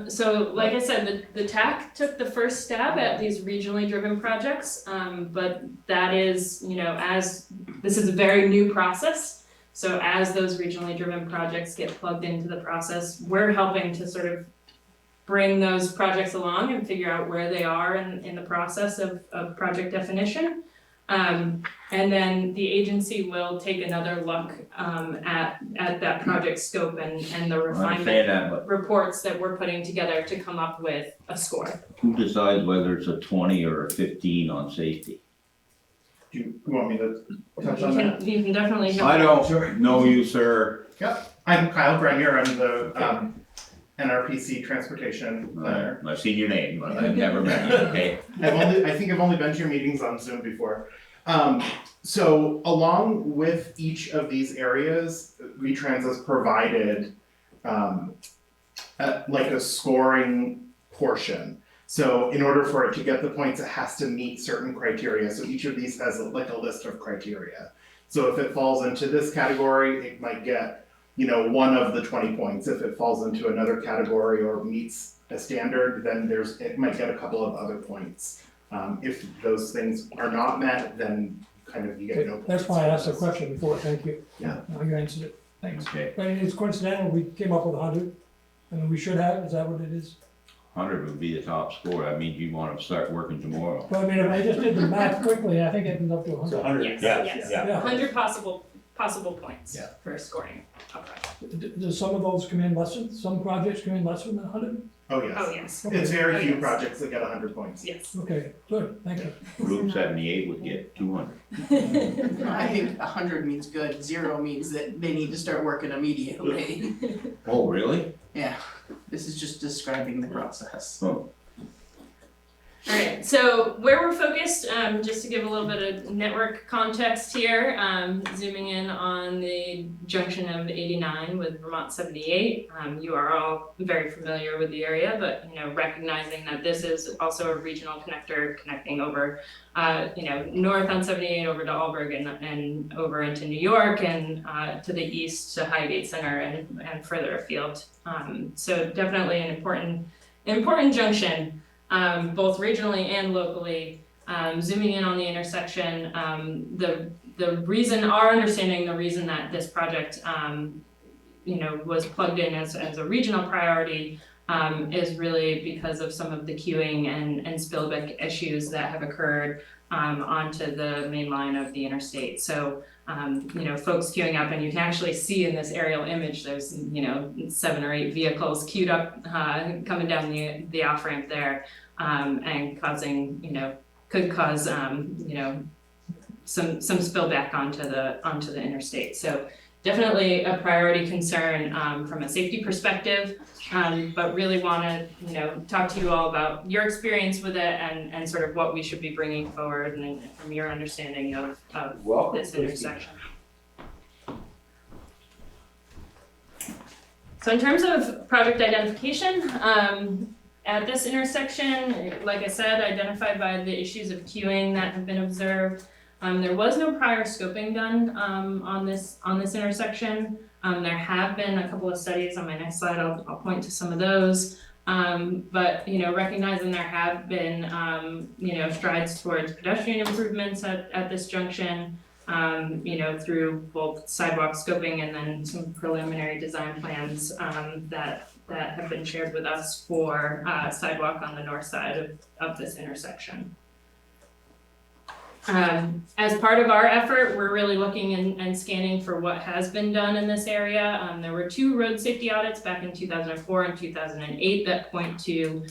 So like I said, the TAC took the first stab at these regionally driven projects, but that is, you know, as this is a very new process, so as those regionally driven projects get plugged into the process, we're helping to sort of bring those projects along and figure out where they are in the process of project definition. And then the agency will take another look at that project scope and the I refinement understand that, but reports that we're putting together to come up with a score. who decides whether it's a 20 or a 15 on safety? Do you want me to touch You on that? can definitely. I don't know you, sir. I'm Kyle Grenier, I'm the NRPC Transportation Planner. I've seen your name, but I've never met you, okay? I think I've only been to your meetings on Zoom before. So along with each of these areas, V-Trans has provided like a scoring portion. So in order for it to get the points, it has to meet certain criteria. So each of these has like a list of criteria. So if it falls into this category, it might get, you know, 1 of the 20 points. If it falls into another category or meets a standard, then it might get a couple of other points. If those things are not met, then kind of you get no points. That's why I asked the question before, thank you. Yeah. Now you answered it, thanks. Okay, But it's coincidental, we came up with 100, and we should have, is that what it is? 100 would be the top score. That means you want to start working tomorrow. Well, I mean, if I just did the math quickly, I think it ends up to 100. Yes. Yeah. 100 possible points Yeah. for scoring a project. Does some of those come in less than, some projects come in less than 100? Oh, yes. Oh, yes. It's very Oh, few yes. projects that get 100 points. Yes. Okay, good, thank you. Group 78 would get 200. I think 100 means good, 0 means that they need to start working immediately. Oh, really? Yeah, this is just describing the process. Oh, Alright, so where we're focused, just to give a little bit of network context here, zooming in on the junction of 89 with Vermont 78. You are all very familiar with the area, but you know, recognizing that this is also a regional connector connecting over, you know, north on 78 over to Alburg and over into New York and to the east to Highgate Center and further afield. So definitely an important junction. Both regionally and locally, zooming in on the intersection, the reason, our understanding, the reason that this project, you know, was plugged in as a regional priority, is really because of some of the queuing and spillback issues that have occurred, onto the main line of the interstate. So, you know, folks queuing up, and you can actually see in this aerial image, there's, you know, 7 or 8 vehicles queued up, coming down the off ramp there, and causing, you know, could cause, you know, some spillback onto the interstate. So definitely a priority concern, from a safety perspective, but really want to, you know, talk to you all about your experience with it and sort of what we should be bringing forward and from your understanding of Welcome, this intersection. So in terms of project identification, at this intersection, like I said, identified by the issues of queuing that have been observed. There was no prior scoping done on this intersection. There have been a couple of studies on my next slide. I'll point to some of those. But recognizing there have been strides towards pedestrian improvements at this junction. Through both sidewalk scoping and then some preliminary design plans that have been shared with us for sidewalk on the north side of this intersection. As part of our effort, we're really looking and scanning for what has been done in this area. There were 2 road safety audits back in 2004 and 2008 that point to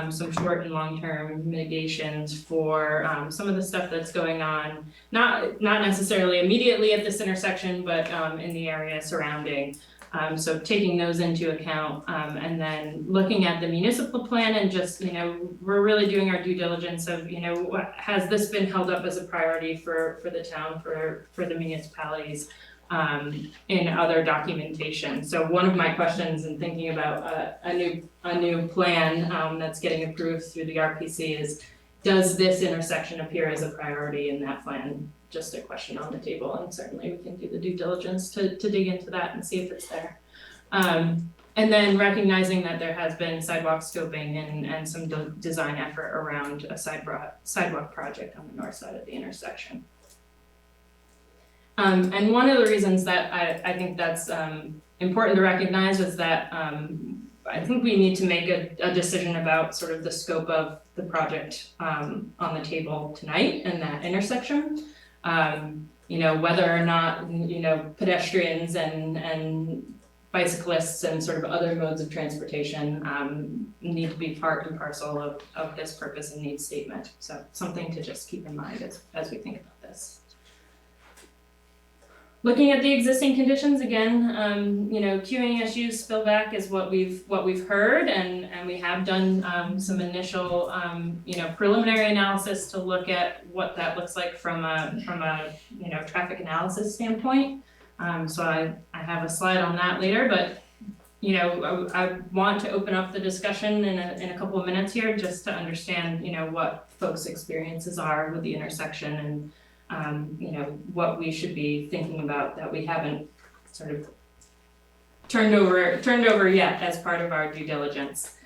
some short and long-term mitigations for some of the stuff that's going on, not necessarily immediately at this intersection, but in the area surrounding. So taking those into account, and then looking at the municipal plan and just, we're really doing our due diligence of, has this been held up as a priority for the town, for the municipalities, in other documentation. So one of my questions in thinking about a new plan that's getting approved through the RPC is, does this intersection appear as a priority in that plan? Just a question on the table, and certainly we can do the due diligence to dig into that and see if it's there. And then recognizing that there has been sidewalk scoping and some design effort around a sidewalk project on the north side of the intersection. And one of the reasons that I think that's important to recognize is that I think we need to make a decision about sort of the scope of the project on the table tonight in that intersection. Whether or not, pedestrians and bicyclists and sort of other modes of transportation need to be part and parcel of this purpose and needs statement. So something to just keep in mind as we think about this. Looking at the existing conditions again, queuing issues, spillback is what we've heard, and we have done some initial preliminary analysis to look at what that looks like from a traffic analysis standpoint. So I have a slide on that later, but I want to open up the discussion in a couple of minutes here just to understand what folks' experiences are with the intersection and what we should be thinking about that we haven't sort of turned over yet as part of our due diligence.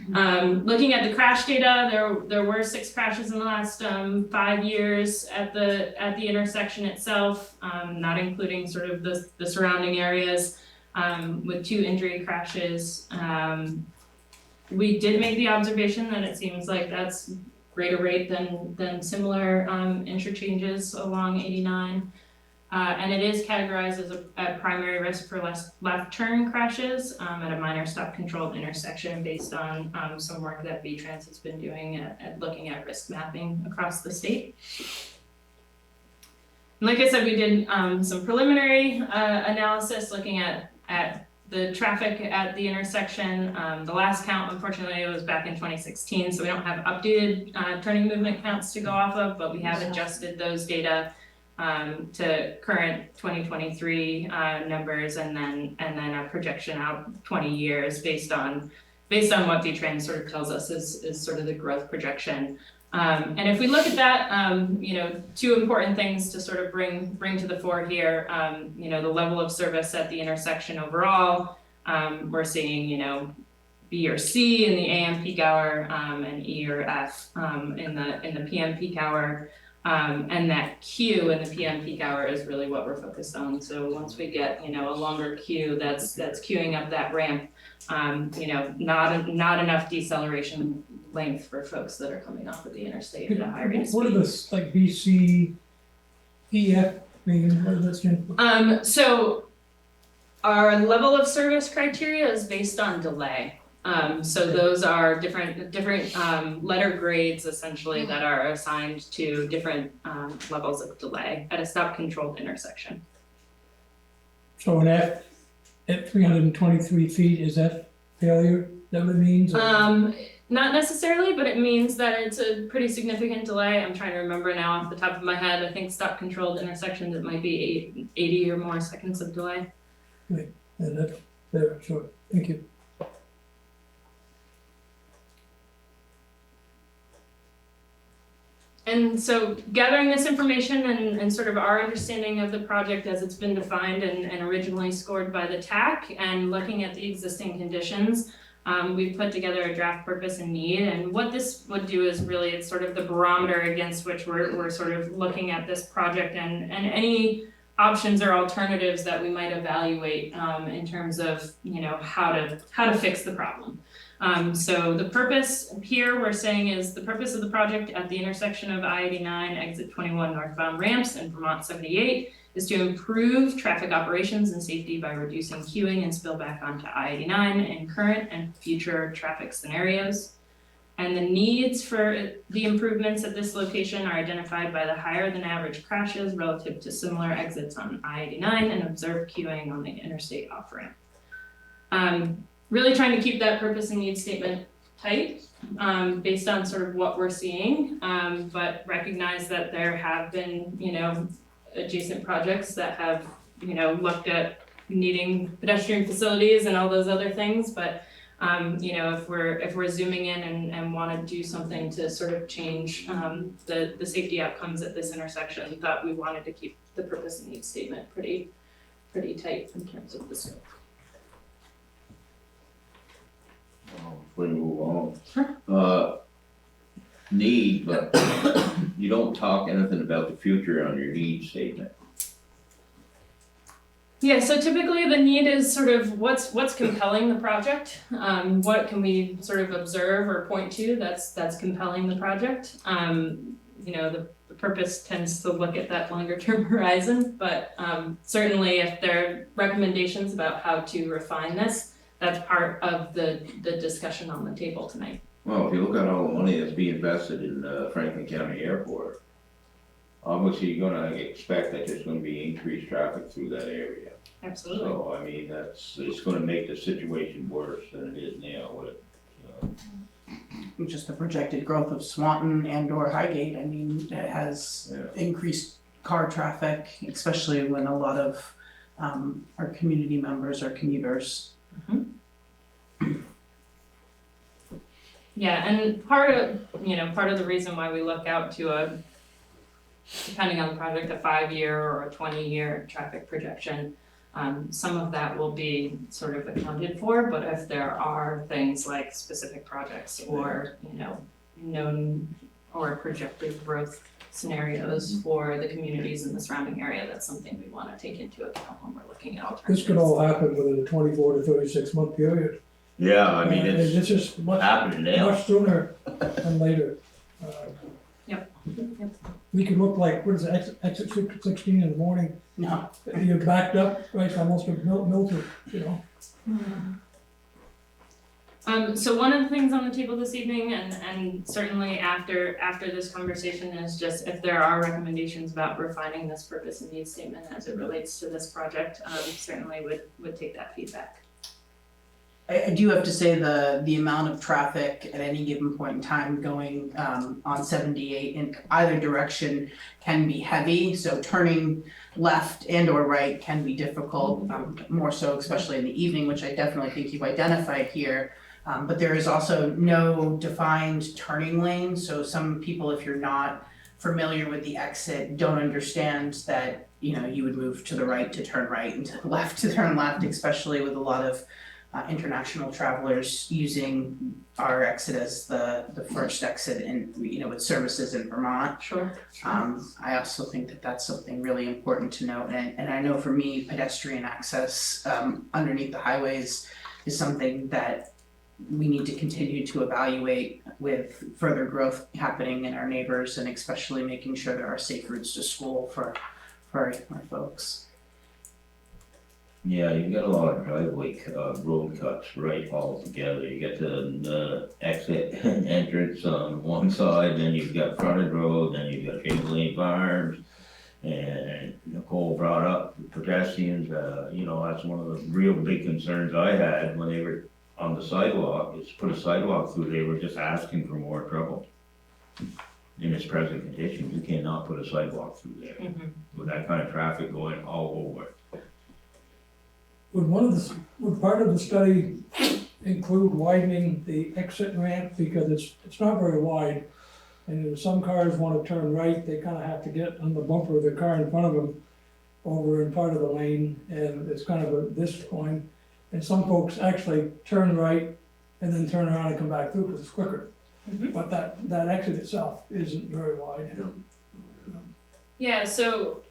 Looking at the crash data, there were 6 crashes in the last 5 years at the intersection itself, not including sort of the surrounding areas, with 2 injury crashes. We did make the observation that it seems like that's greater rate than similar interchanges along 89. And it is categorized as a primary risk for left turn crashes at a minor stop controlled intersection based on some work that V-Trans has been doing at looking at risk mapping across the state. And like I said, we did some preliminary analysis looking at the traffic at the intersection. The last count, unfortunately, was back in 2016, so we don't have updated turning movement counts to go off of, but we have adjusted those data to current 2023 numbers, and then a projection out 20 years based on what V-Trans sort of tells us is sort of the growth projection. And if we look at that, 2 important things to sort of bring to the fore here. The level of service at the intersection overall. We're seeing, B or C in the AM peak hour, and E or F in the PM peak hour. And that queue in the PM peak hour is really what we're focused on. So once we get, a longer queue that's queuing up that ramp, not enough deceleration length for folks that are coming off of the interstate at a high rate of speed. What are the, like, B, C, E, F mean? What does that stand for? So our level of service criteria is based on delay. So those are different letter grades essentially that are assigned to different levels of delay at a stop controlled intersection. So an F at 323 feet, is that failure? That what it means? Not necessarily, but it means that it's a pretty significant delay. I'm trying to remember now off the top of my head. I think stop controlled intersections, it might be 80 or more seconds of delay. And that's there, so Thank you. And so gathering this information and sort of our understanding of the project as it's been defined and originally scored by the TAC and looking at the existing conditions, we've put together a draft purpose and need. And what this would do is really, it's sort of the barometer against which we're sort of looking at this project and any options or alternatives that we might evaluate in terms of, you know, how to fix the problem. So the purpose here we're saying is the purpose of the project at the intersection of I-89, exit 21 northbound ramps and Vermont 78 is to improve traffic operations and safety by reducing queuing and spillback onto I-89 in current and future traffic scenarios. And the needs for the improvements at this location are identified by the higher than average crashes relative to similar exits on I-89 and observed queuing on the interstate off-ramp. Really trying to keep that purpose and need statement tight based on sort of what we're seeing, but recognize that there have been, you know, adjacent projects that have, you know, looked at needing pedestrian facilities and all those other things, but you know, if we're zooming in and want to do something to sort of change the safety outcomes at this intersection, we thought we wanted to keep the purpose and need statement pretty tight in terms of the scope. Before we move on. Sure. Need, but you don't talk anything about the future on your need statement. Yeah, so typically the need is sort of what's compelling the project. What can we sort of observe or point to that's compelling the project. You know, the purpose tends to look at that longer term horizon, but certainly if there are recommendations about how to refine this, that's part of the discussion on the table tonight. Well, if you look at all the money that's being invested in Franklin County Airport, obviously you're gonna expect that there's gonna be increased traffic through that area. Absolutely. So, I mean, it's gonna make the situation worse than it is now with it, you know. Just the projected growth of Swanton and or Highgate, I mean, it has increased car traffic, especially when a lot of our community members are commuters. Mm-hmm. Yeah, and part of the reason why we look out to depending on the project, a 5-year or a 20-year traffic projection, some of that will be sort of accounted for, but if there are things like specific projects or, you know, known or projected growth scenarios for the communities in the surrounding area, that's something we want to take into account when we're looking at alternatives. This could all happen within a 24 to 36 month period. Yeah, I mean, It's just happening now. much sooner than later. Yep. We could look like, what is it, exit 16 in the morning, No, you're backed up, right, almost to Milton, you know? So one of the things on the table this evening, and certainly after this conversation, is just if there are recommendations about refining this purpose and need statement as it relates to this project, certainly would take that feedback. I do have to say the amount of traffic at any given point in time going on 78 in either direction can be heavy, so turning left and or right can be difficult, more so especially in the evening, which I definitely think you've identified here. But there is also no defined turning lane, so some people, if you're not familiar with the exit, don't understand that, you know, you would move to the right to turn right and to the left to turn left, especially with a lot of international travelers using our exit as the first exit in, you know, with services in Vermont. Sure. I also think that that's something really important to note, and I know for me, pedestrian access underneath the highways is something that we need to continue to evaluate with further growth happening in our neighbors, and especially making sure there are safe routes to school for our folks. Yeah, you got a lot of driveway, road cuts right all together. You got the exit entrance on one side, then you've got frontage road, then you've got Chamberlain Farms. And Nicole brought up pedestrians, you know, that's one of the real big concerns I had when they were on the sidewalk, is put a sidewalk through, they were just asking for more trouble. In its present condition, you cannot put a sidewalk through there with that kind of traffic going all over. would part of the study include widening the exit ramp, because it's not very wide. And if some cars wanna turn right, they kinda have to get on the bumper of the car in front of them over in part of the lane, and it's kind of this point. And some folks actually turn right and then turn around and come back through, cause it's quicker. Mhm. But that exit itself isn't very wide. Yeah, so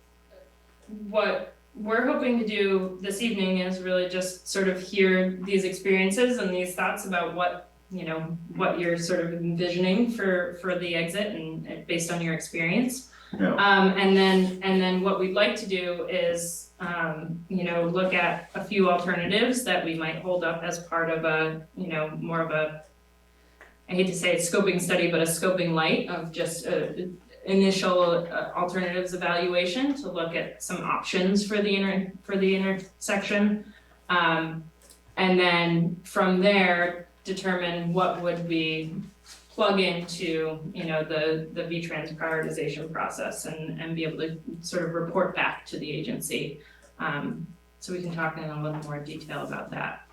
what we're hoping to do this evening is really just sort of hear these experiences and these thoughts about what, you know, what you're sort of envisioning for the exit and based on your experience. Yeah. And then what we'd like to do is, you know, look at a few alternatives that we might hold up as part of a, you know, more of a, I hate to say it's scoping study, but a scoping light of just initial alternatives evaluation to look at some options for the intersection. And then from there, determine what would we plug into, you know, the V-Trans prioritization process and be able to sort of report back to the agency. So we can talk in a little more detail about that.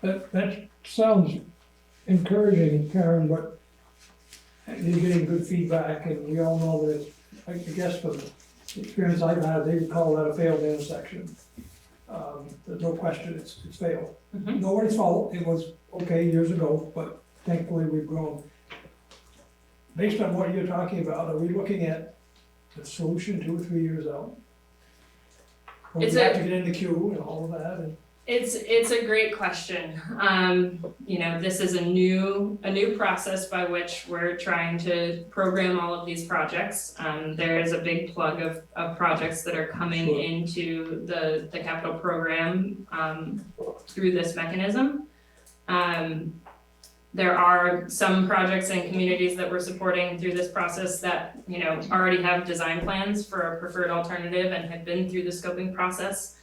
That sounds encouraging, Karen, but you're getting good feedback, and we all know that, I guess from the experience I've had, they would call that a failed intersection. There's no question it's failed. Mhm. Nobody's fault, it was okay years ago, but thankfully we've grown. Based on what you're talking about, are we looking at a solution 2 or 3 years out? Or we It's have a- to get in the queue and all of that, and It's a great question. You know, this is a new process by which we're trying to program all of these projects. There is a big plug of projects that are coming Sure. into the capital program through this mechanism. There are some projects and communities that we're supporting through this process that, you know, already have design plans for a preferred alternative and have been through the scoping process.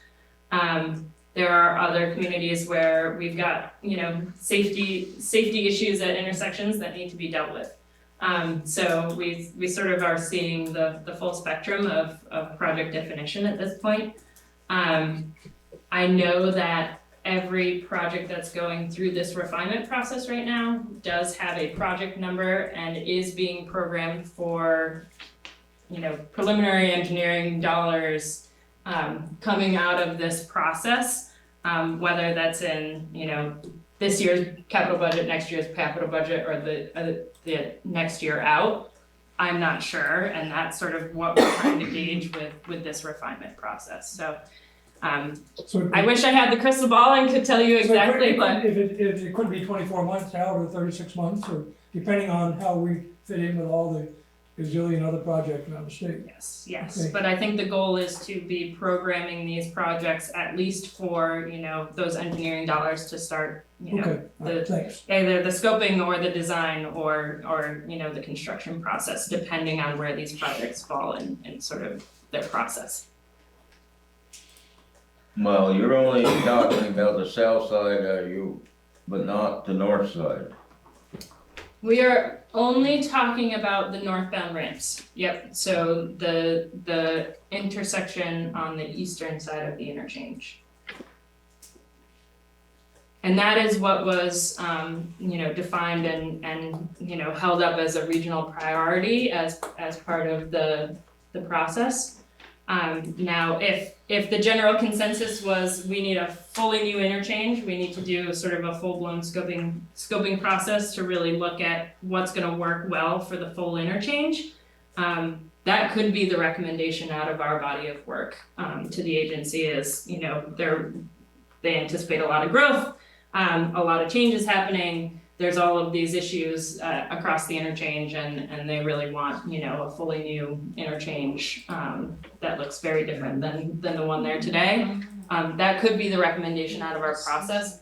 There are other communities where we've got, you know, safety issues at intersections that need to be dealt with. So we sort of are seeing the full spectrum of project definition at this point. I know that every project that's going through this refinement process right now does have a project number and is being programmed for, you know, preliminary engineering dollars coming out of this process, whether that's in, you know, this year's capital budget, next year's capital budget, or the next year out, I'm not sure, and that's sort of what we're trying to gauge with this refinement process. So so. I wish I had the crystal ball and could tell you exactly, but If it could be 24 months out or 36 months, or depending on how we fit in with all the gazillion other projects around the state. yes. Okay. But I think the goal is to be programming these projects at least for, you know, those engineering dollars to start, you know, Okay, all right, thanks. either the scoping or the design or, you know, the construction process, depending on where these projects fall in sort of their process. Well, you're only talking about the south side, are you, but not the north side. We are only talking about the northbound ramps. Yep, so the intersection on the eastern side of the interchange. And that is what was, you know, defined and, you know, held up as a regional priority as part of the process. Now, if the general consensus was we need a fully new interchange, we need to do sort of a full-blown scoping process to really look at what's gonna work well for the full interchange, that could be the recommendation out of our body of work to the agency is, you know, they anticipate a lot of growth, a lot of changes happening. There's all of these issues across the interchange and they really want, you know, a fully new interchange that looks very different than the one there today. That could be the recommendation out of our process.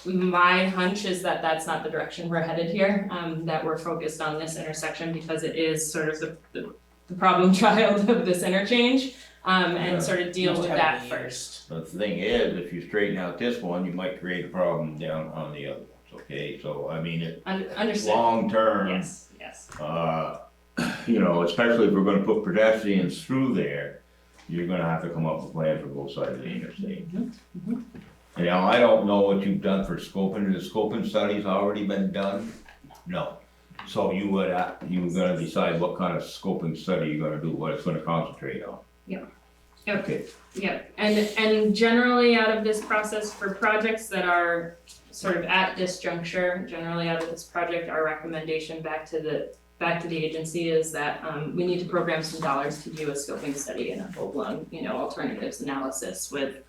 My hunch is that that's not the direction we're headed here, that we're focused on this intersection because it is sort of the problem child of this interchange, and sort of deal with that first. The thing is, if you straighten out this one, you might create a problem down on the other ones, okay? So, I mean, it, Understood, long term, yes. you know, especially if we're gonna put pedestrians through there, you're gonna have to come up with a plan for both sides of the interstate. And now, I don't know what you've done for scoping, the scoping study's already been done? No. So you would, you were gonna decide what kind of scoping study you're gonna do, what it's gonna concentrate on? Okay. Yep, and generally out of this process for projects that are sort of at this juncture, generally out of this project, our recommendation back to the agency is that we need to program some dollars to do a scoping study and a full-blown, alternatives analysis with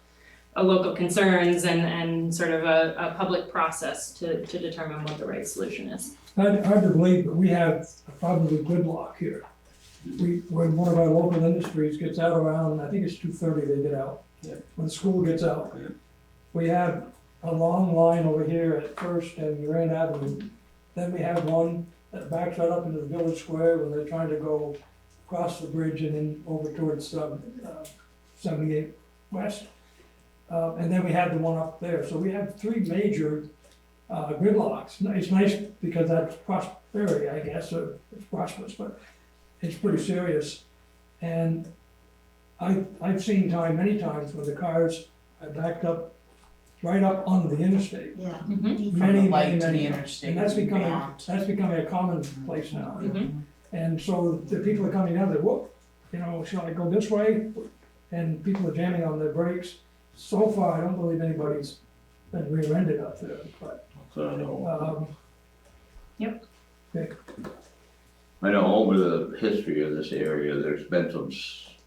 local concerns and sort of a public process to determine what the right solution is. Hard to believe, but we have a problem with gridlock here. When one of our local industries gets out around, I think it's 2:30 they get out. Yeah. When school gets out. Yeah. We have a long line over here at First and Grand Avenue. Then we have one that backs right up into the village square when they're trying to go across the bridge and then over towards 78 West. And then we have the one up there. So we have three major gridlocks. It's nice because that's prosperity, I guess, or it's prosperous, but it's pretty serious. And I've seen many times when the cars are backed up right up onto the interstate. Yeah. Mhm. From Many, the light many, to the many. interstate And that's and becoming, beyond. a commonplace now. Mhm. And so the people are coming down, they whoop, shall I go this way? And people are jamming on their brakes. So far, I don't believe anybody's been rear-ended up there, but, So I know. I know over the history of this area, there's been some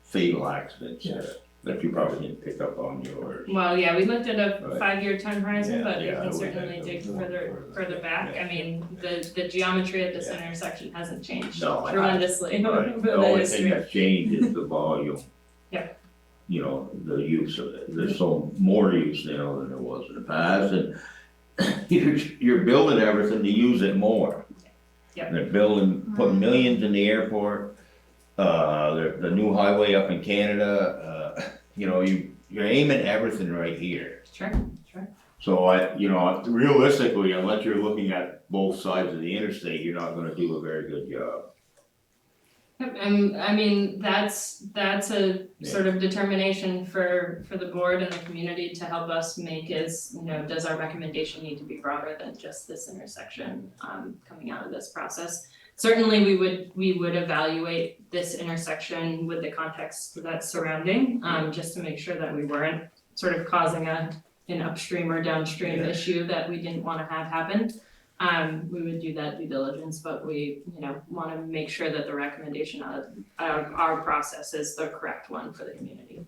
fatal accidents Yes. that you probably didn't pick up on yours. Well, yeah, we looked at a Right. 5-year time horizon, Yeah, but we yeah, I can would certainly think dig so. further back. Yeah. I mean, the geometry at this Yeah. intersection hasn't changed No, it tremendously Right, over the the only thing history. that's changed is the volume. Yeah. The use of it, there's so more use now than there was in the past, and you're building everything to use it more. Yeah. They're putting millions in the airport, the new highway up in Canada, you're aiming everything right here. Sure, sure. So realistically, unless you're looking at both sides of the interstate, you're not gonna do a very good job. Yep, and I mean, that's a sort of determination for the board and the community to help us make is, does our recommendation need to be broader than just this intersection, coming out of this process? Certainly, we would evaluate this intersection with the context that's surrounding, just to make sure that we weren't sort of causing an upstream or downstream Yeah. issue that we didn't wanna have happen. We would do that due diligence, but we, wanna make sure that the recommendation of our process is the correct one for the community.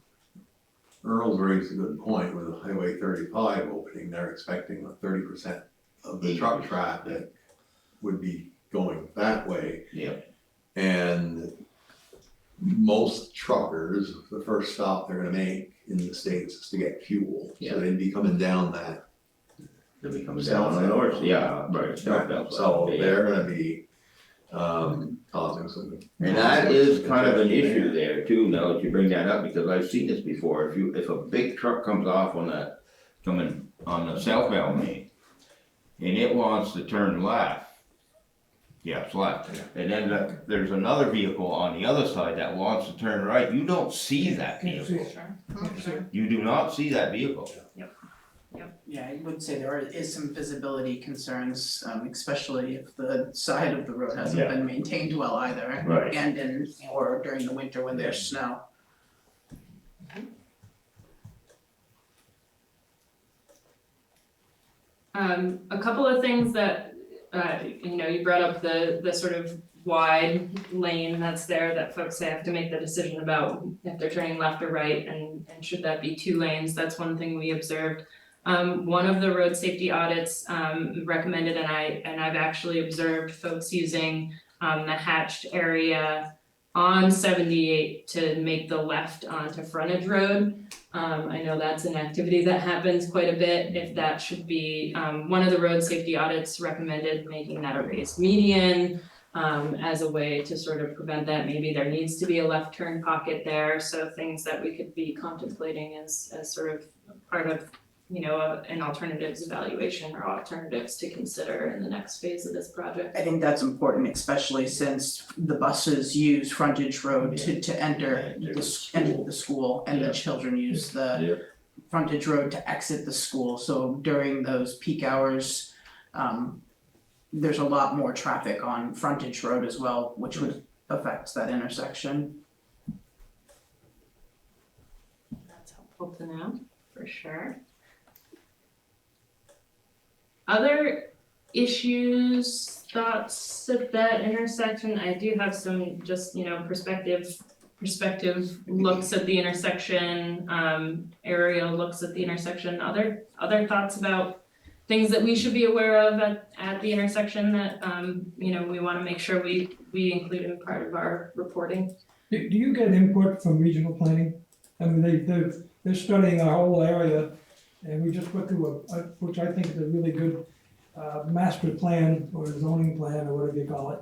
Earl's raised a good point with Highway 35 opening, they're expecting 30% of the truck traffic would be going that way. Yep. And most truckers, the first stop they're gonna make in the States is to get fuel. Yeah. So they'd be coming down that. They'll be coming down on the north, yeah, right, southbound. So Yeah. they're gonna be, causing some. And that is kind of an issue there too, now that you bring that up, because I've seen this before, if a big truck comes off coming on the southbound lane, and it wants to turn left, yeah, it's left, and then there's another vehicle on the other side that wants to turn right, you don't see that Can't see vehicle. Sure. You do not see that vehicle. Yeah, I would say there is some visibility concerns, especially if the side of the road hasn't Yeah. been maintained well either. Right. And or during the winter when there's snow. A couple of things that, you brought up the sort of wide lane that's there that folks have to make the decision about if they're turning left or right and should that be 2 lanes, that's one thing we observed. One of the road safety audits recommended, and I've actually observed folks using the hatched area on 78 to make the left onto frontage road. I know that's an activity that happens quite a bit. If that should be, one of the road safety audits recommended making that a raised median as a way to sort of prevent that. Maybe there needs to be a left turn pocket there, so things that we could be contemplating as sort of part of an alternatives evaluation or alternatives to consider in the next phase of this project. I think that's important, especially since the buses use frontage road to enter the school, and the children use the frontage road to exit the school, so during those peak hours, there's a lot more traffic on frontage road as well, which would affect that intersection. That's helpful to know, for sure. Other issues, thoughts at that intersection? I do have some just, perspective looks at the intersection, aerial looks at the intersection. Other thoughts about things that we should be aware of at the intersection that, we wanna make sure we include in part of our reporting? Do you get input from regional planning? I mean, they're studying our whole area, and we just put through which I think is a really good, master plan or zoning plan or whatever you call it.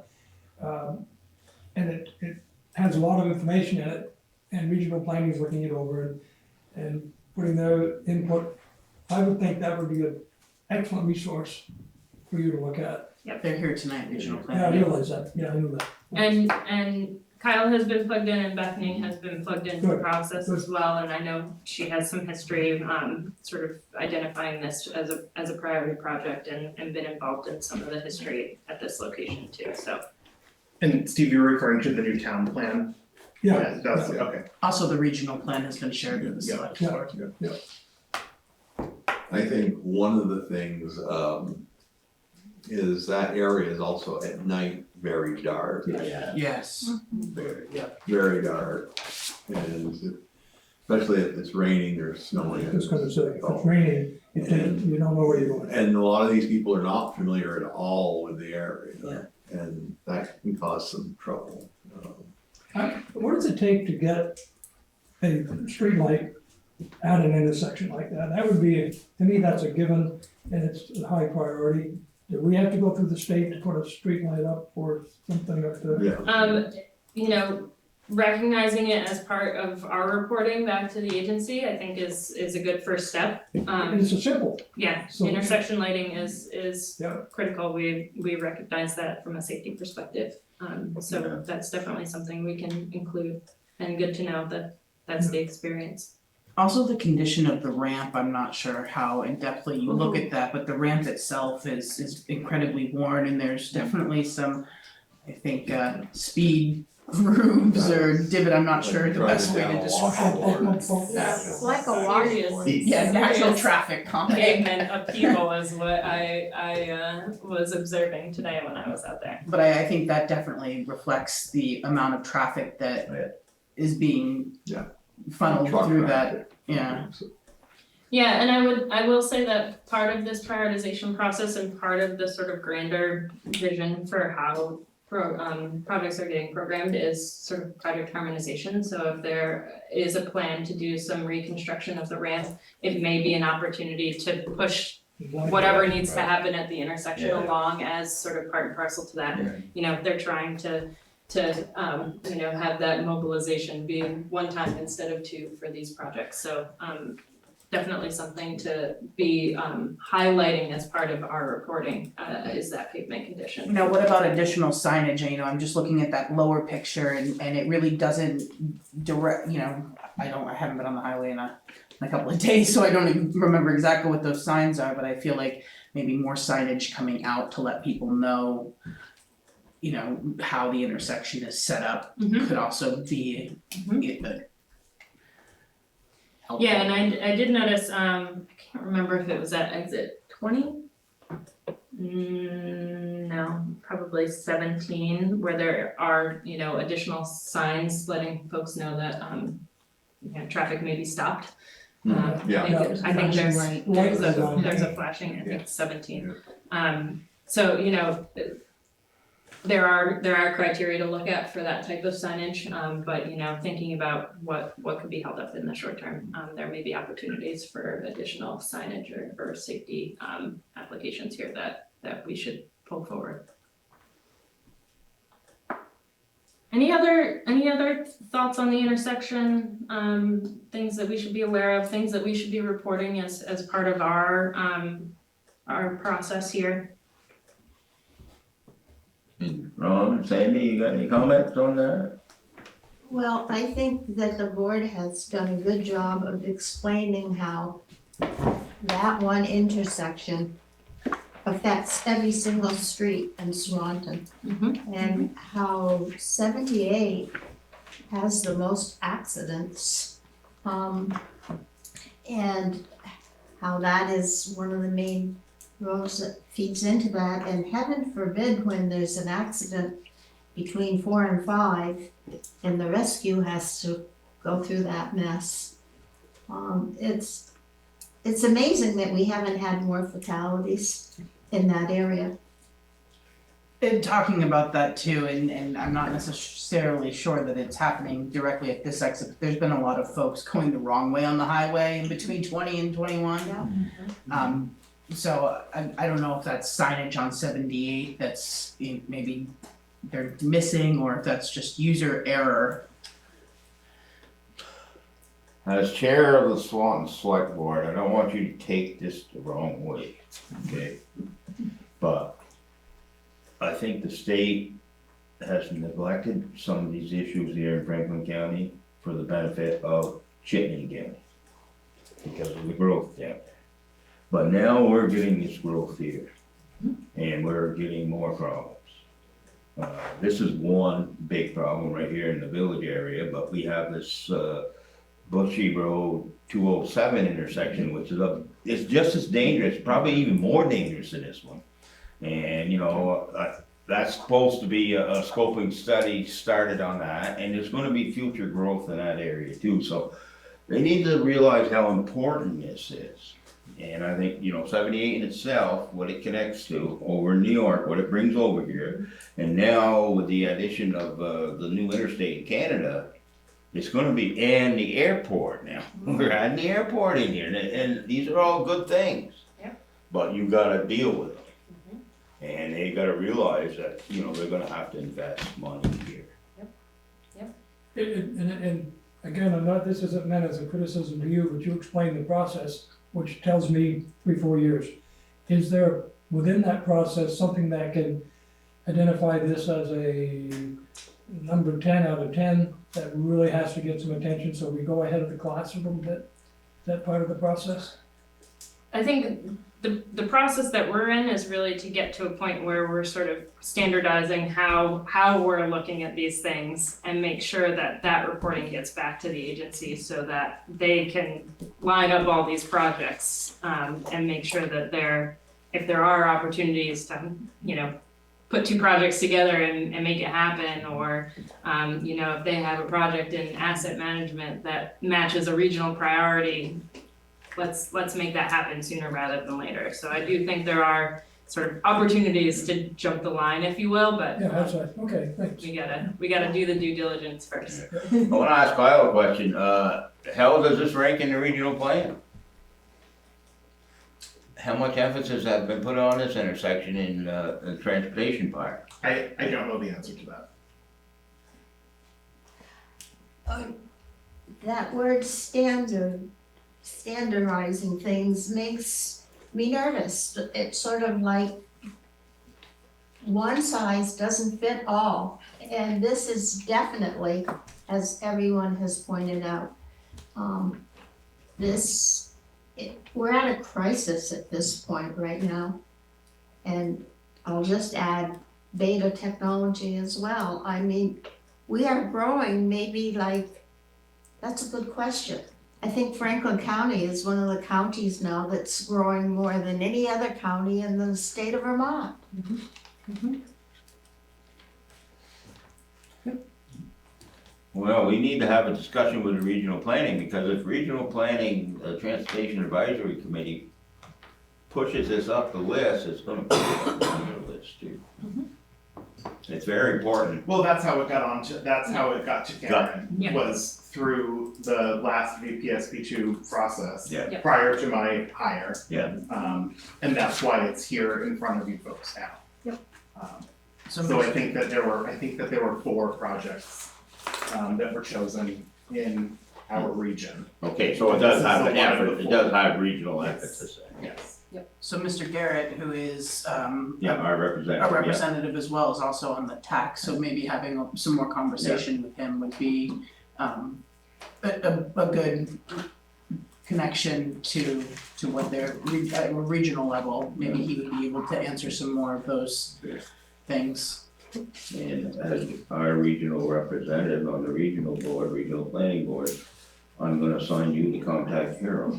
And it has a lot of information in it, and regional planning is looking it over and putting their input. I would think that would be an excellent resource for you to look at. They're here tonight, regional Yeah, I planning. realize that, yeah, I knew that. And Kyle has been plugged in and Bethany has been plugged into the Good, process as well, and I know she has some history, sort of identifying this as a priority project and been involved in some of the history at this location too, so. And Steve, you're referring to the new town plan? Yeah, That's, okay. Also, the regional plan has been shared with the select board. I think one of the things, is that area is also at night very dark. Yes. Very dark, and especially if it's raining or snowing. I was gonna say, if it's raining, you don't know where you're going. And a lot of these people are not familiar at all with the area, and that can cause some trouble. What does it take to get a streetlight at an intersection like that? That would be, to me, that's a given, and it's a high priority. Do we have to go through the state to put a streetlight up or something up there? Yeah. Recognizing it as part of our reporting back to the agency, I think is a good first step. And it's a simple. Yeah, So- intersection lighting is Yeah. critical. We recognize that from a safety perspective. So that's definitely something we can include, and good to know that that's the experience. Also, the condition of the ramp, I'm not sure how in-depthly you look at that, but the ramp itself is incredibly worn, and there's definitely some, I think, speed grooves or divot, I'm not sure the best way to describe it. It's like a washboard. Yeah, natural traffic calming. Pavement upheaval is what I was observing today when I was out there. But I think that definitely reflects the amount of traffic that is being funneled Truck through traffic. that, yeah. Yeah, and I will say that part of this prioritization process and part of the sort of grander vision for how projects are getting programmed is sort of project harmonization. So if there is a plan to do some reconstruction of the ramp, it may be an opportunity to push whatever needs to happen at the intersection along as sort of part and parcel to that. If they're trying to have that mobilization be one time instead of two for these projects. So definitely something to be highlighting as part of our reporting is that pavement condition. Now, what about additional signage? I'm just looking at that lower picture and it really doesn't direct, I haven't been on the highway in a couple of days, so I don't even remember exactly what those signs are, but I feel like maybe more signage coming out to let people know, how the intersection is set up could also be helpful. Yeah, and I did notice, I can't remember if it was at exit 20? No, probably 17, where there are, additional signs letting folks know that, traffic may be stopped. I think there's a flashing, I think it's 17. So, there are criteria to look at for that type of signage, but thinking about what could be held up in the short term, there may be opportunities for additional signage or safety applications here that we should pull forward. Any other thoughts on the intersection, things that we should be aware of, things that we should be reporting as part of our process here? Ron, Sandy, you got any comments on that? Well, I think that the board has done a good job of explaining how that one intersection affects every single street in Swanton. And how 78 has the most accidents. And how that is one of the main roads that feeds into that. And heaven forbid when there's an accident between 4 and 5 and the rescue has to go through that mess. It's amazing that we haven't had more fatalities in that area. And talking about that too, and I'm not necessarily sure that it's happening directly at this exit, but there's been a lot of folks going the wrong way on the highway in between 20 and 21. So I don't know if that's signage on 78 that's maybe they're missing, or if that's just user error. As chair of the Swanton Selectboard, I don't want you to take this the wrong way, okay? But I think the state has neglected some of these issues here in Franklin County for the benefit of Chittenden County because of the growth down there. But now we're getting this growth here, and we're getting more problems. This is one big problem right here in the village area, but we have this Bushy Road 207 intersection, which is it's just as dangerous, probably even more dangerous than this one. And you know, that's supposed to be a scoping study started on that, and there's gonna be future growth in that area too. So they need to realize how important this is. And I think, you know, 78 in itself, what it connects to over in New York, what it brings over here, and now with the addition of the new interstate in Canada, it's gonna be, and the airport now. We're adding the airport in here, and these are all good things. Yep. But you gotta deal with them. And they gotta realize that, you know, they're gonna have to invest money here. And again, this isn't meant as a criticism to you, but you explained the process, which tells me 3-4 years. Is there, within that process, something that can identify this as a number 10 out of 10 that really has to get some attention, so we go ahead of the class a little bit? Is that part of the process? I think the process that we're in is really to get to a point where we're sort of standardizing how we're looking at these things and make sure that that reporting gets back to the agency so that they can line up all these projects and make sure that if there are opportunities to, you know, put two projects together and make it happen, or you know, if they have a project in asset management that matches a regional priority, let's make that happen sooner rather than later. So I do think there are sort of opportunities to jump the line, if you will, but Yeah, that's right, okay, thanks. we gotta do the due diligence first. I wanna ask Kyle a question. How does this rank in the regional plan? How much emphasis has been put on this intersection in the transportation part? I don't know the answer to that. That word standardizing things makes me nervous. It's sort of like one size doesn't fit all. And this is definitely, as everyone has pointed out, we're at a crisis at this point right now. And I'll just add beta technology as well. I mean, we are growing maybe that's a good question. I think Franklin County is one of the counties now that's growing more than any other county in the state of Vermont. Well, we need to have a discussion with the regional planning, because if regional planning, transportation advisory committee pushes this up the list, it's gonna put it on the list too. It's very important. Well, that's how it got to Karen, Yeah. was through the last VPSP2 process. Yeah. Prior to my hire. Yeah. And that's why it's here in front of you folks now. Yep. So I think that there were 4 projects, that were chosen in our region. Okay, so it does have an effort, it does have regional emphasis. Yes. So Mr. Garrett, who is Yeah, our representative, a yeah. representative as well, is also on the tax, so maybe having some more conversation with him would be a good connection to what their at a regional level, maybe he would be able to answer some more of those things. And as our regional representative on the regional board, regional planning board, I'm gonna assign you to contact Harold.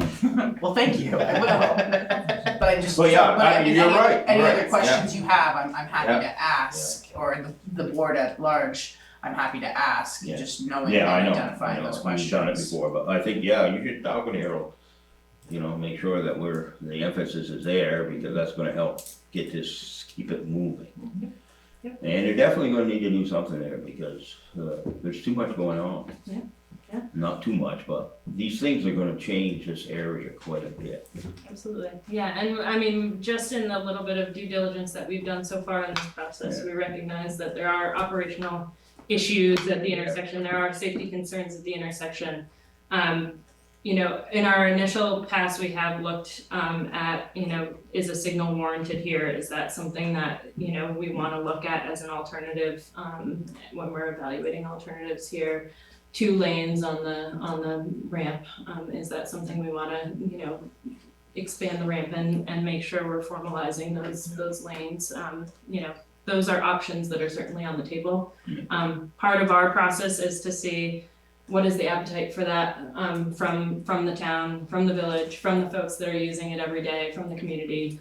Well, thank you, I will. But I just. Well, yeah, but I mean, you're right, Any right, other questions you have, I'm happy Yeah. to ask, or the board at large, I'm happy to ask, Yeah. just knowing Yeah, I and know, identifying those questions. You've done it before, but I think, yeah, you should talk with Harold. You know, make sure that the emphasis is there, because that's gonna help get this, keep it moving. Yep. And you're definitely gonna need to do something there, because, there's too much going on. Yeah, yeah. Not too much, but these things are gonna change this area quite a bit. Absolutely, yeah, and I mean, just in the little bit of due diligence that we've done so far in this process, we recognize that there are operational issues at the intersection, there are safety concerns at the intersection. You know, in our initial pass, we have looked at, you know, is a signal warranted here? Is that something that, you know, we wanna look at as an alternative when we're evaluating alternatives here? 2 lanes on the ramp, is that something we wanna, you know, expand the ramp and make sure we're formalizing those lanes? You know, those are options that are certainly on the table. Part of our process is to see what is the appetite for that from the town, from the village, from the folks that are using it every day, from the community.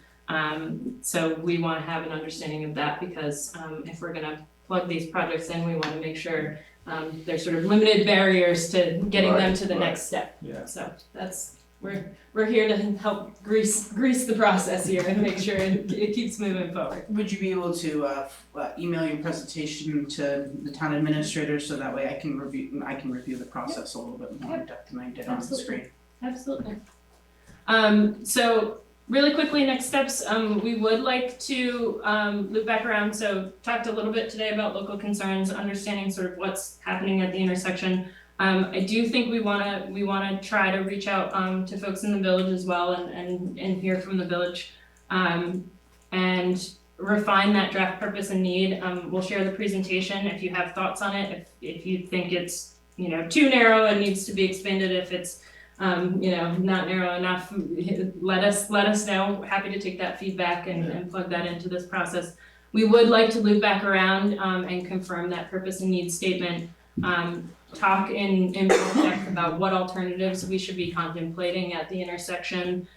So we wanna have an understanding of that, because if we're gonna plug these projects in, we wanna make sure there's sort of limited barriers to getting them to the next step. Yeah. So we're here to help grease the process here and make sure it keeps moving forward. Would you be able to email your presentation to the town administrator, so that way I can review the process a little bit more in depth than I did on the screen? Absolutely. So really quickly, next steps, we would like to loop back around. So talked a little bit today about local concerns, understanding sort of what's happening at the intersection. I do think we wanna try to reach out to folks in the village as well and hear from the village. And refine that draft purpose and need. We'll share the presentation if you have thoughts on it, if you think it's, you know, too narrow and needs to be expanded, if it's you know, not narrow enough, let us know. Happy to take that feedback and plug that into this process. We would like to loop back around and confirm that purpose and need statement. Talk in more depth about what alternatives we should be contemplating at the intersection,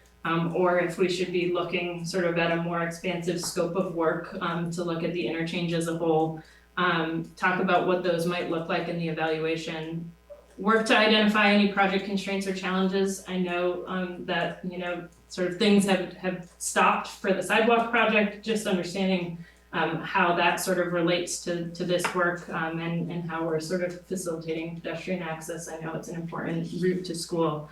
or if we should be looking sort of at a more expansive scope of work to look at the interchange as a whole. Talk about what those might look like in the evaluation. Work to identify any project constraints or challenges. I know that, you know, sort of things have stopped for the sidewalk project, just understanding how that sort of relates to this work and how we're sort of facilitating pedestrian access. I know it's an important route to school.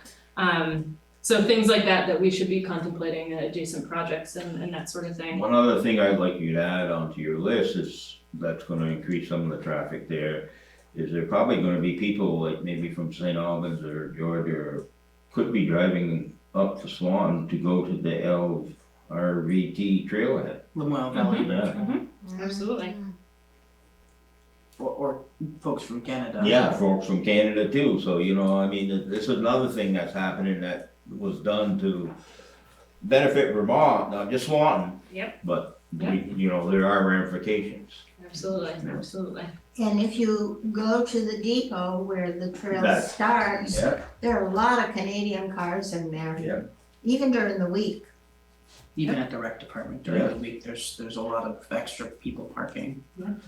So things like that we should be contemplating adjacent projects and that sort of thing. One other thing I'd like you to add onto your list is that's gonna increase some of the traffic there. Is there probably gonna be people like maybe from St. Albans or Georgia or could be driving up to Swanton to go to the LRVT trailhead. Lemuel Valley, Absolutely. or folks from Canada. Yeah, folks from Canada too, so you know, I mean, this is another thing that's happening that was done to benefit Vermont, not just Swanton. Yep. But, you know, there are ramifications. Absolutely. And if you go to the depot where the trail That- starts, Yeah. there are a lot of Canadian cars in there. Yeah. Even during the week. Even at the rec department during the week, there's a lot of extra people parking. Good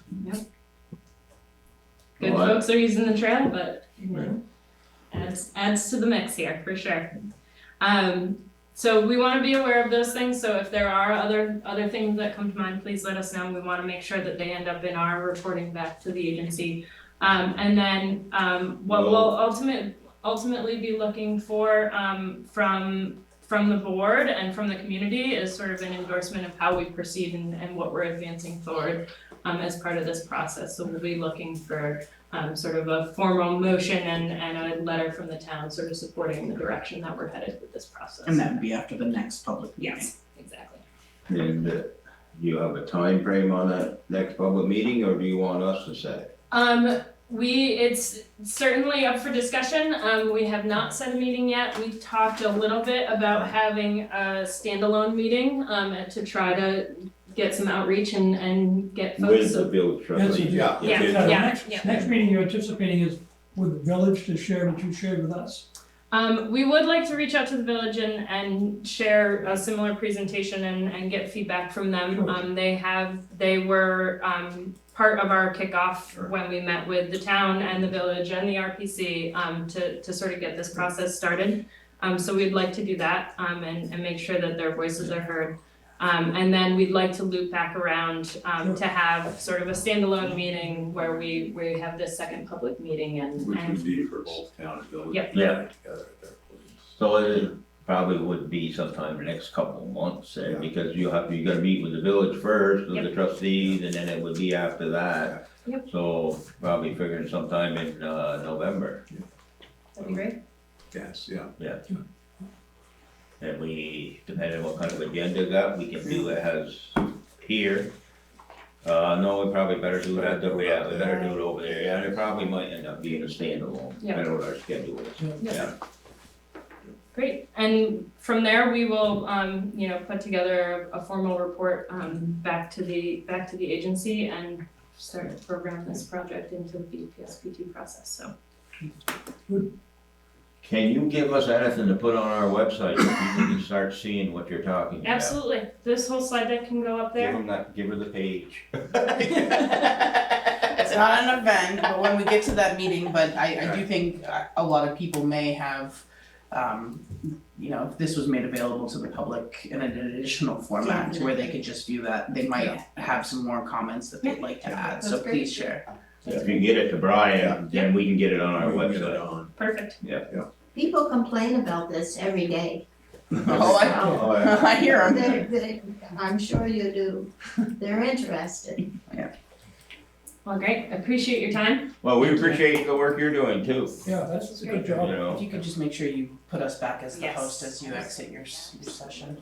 Well, folks are using the trail, but you know, adds to the mix here for sure. So we want to be aware of those things. So if there are other things that come to mind, please let us know. We want to make sure that they end up in our reporting back to the agency. And then what we'll ultimately be looking for from the board and from the community is sort of an endorsement of how we proceed and what we're advancing forward. as part of this process. So we'll be looking for sort of a formal motion and a letter from the town sort of supporting the direction that we're headed with this process. And that would be after the next public meeting. Yes, exactly. And do you have a time frame on that next public meeting, or do you want us to set it? It's certainly up for discussion. We have not set a meeting yet. We talked a little bit about having a standalone meeting, to try to get some outreach and get folks. With the village Yes, trustees? yeah. Yeah, The yeah, yeah. next meeting you're anticipating is with the village to share what you shared with us. We would like to reach out to the village and share a similar presentation and get feedback from them. Sure. They were part of our kickoff when we met with the town and the village and the RPC to sort of get this process started. So we'd like to do that and make sure that their voices are heard. And then we'd like to loop back around to have sort of a standalone meeting where we have this second public meeting and be for both town and village. Yep. Yeah. Together at their place. So it probably would be sometime the next couple of months, Yeah. because you gotta meet with the village first, with the Yep. trustees, and then it would be after that. Yep. So probably figuring sometime in November. that'd be great. Yes, yeah. And we, depending on what kind of agenda we got, we can do it as here. No, we probably better do it we better do it over there, yeah, and it probably might end up being a standalone, Yeah. depending on what our schedule is. Yeah. Great, and from there, we will, put together a formal report, back to the agency and start to program this project into the PSPT process, so. Can you give us anything to put on our website, so people can start seeing what you're talking about? Absolutely, this whole slide deck can go up there. Give her the page. It's not an event, but when we get to that meeting, but I do think a lot of people may have, if this was made available to the public in an additional format where they could just view that, they might have some more comments that they'd like to add, so That's great. please share. If you get it to Brian, then we can get it on our We can get it website. on. Perfect. People complain about this every day. Oh, Oh, yeah. I hear them. I'm sure you do. They're interested. Well, great, I appreciate your time. Well, we appreciate the work you're doing too, Yeah, that's a good you job. know. If you could just make sure you put us back as the Yes. host as you exit your session.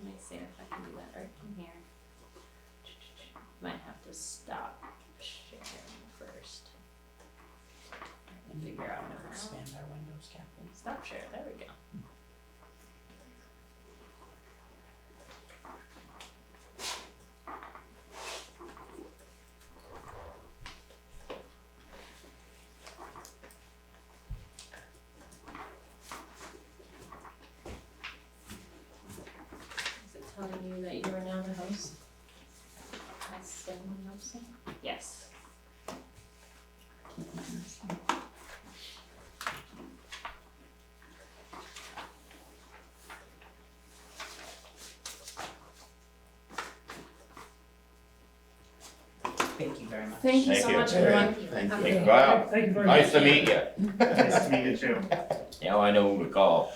Let me see if I can do that right from here. Might have to stop sharing first. And figure out how to Expand our windows, Captain. stop share, there we go. Is it telling you that you are now the host? That's someone hosting? Yes. Thank you very much. Thank you Thank so you. much, everyone. Thank you. Hey, Kyle, Thank you very much. nice to meet you. Nice to meet you too. Now I know who to call.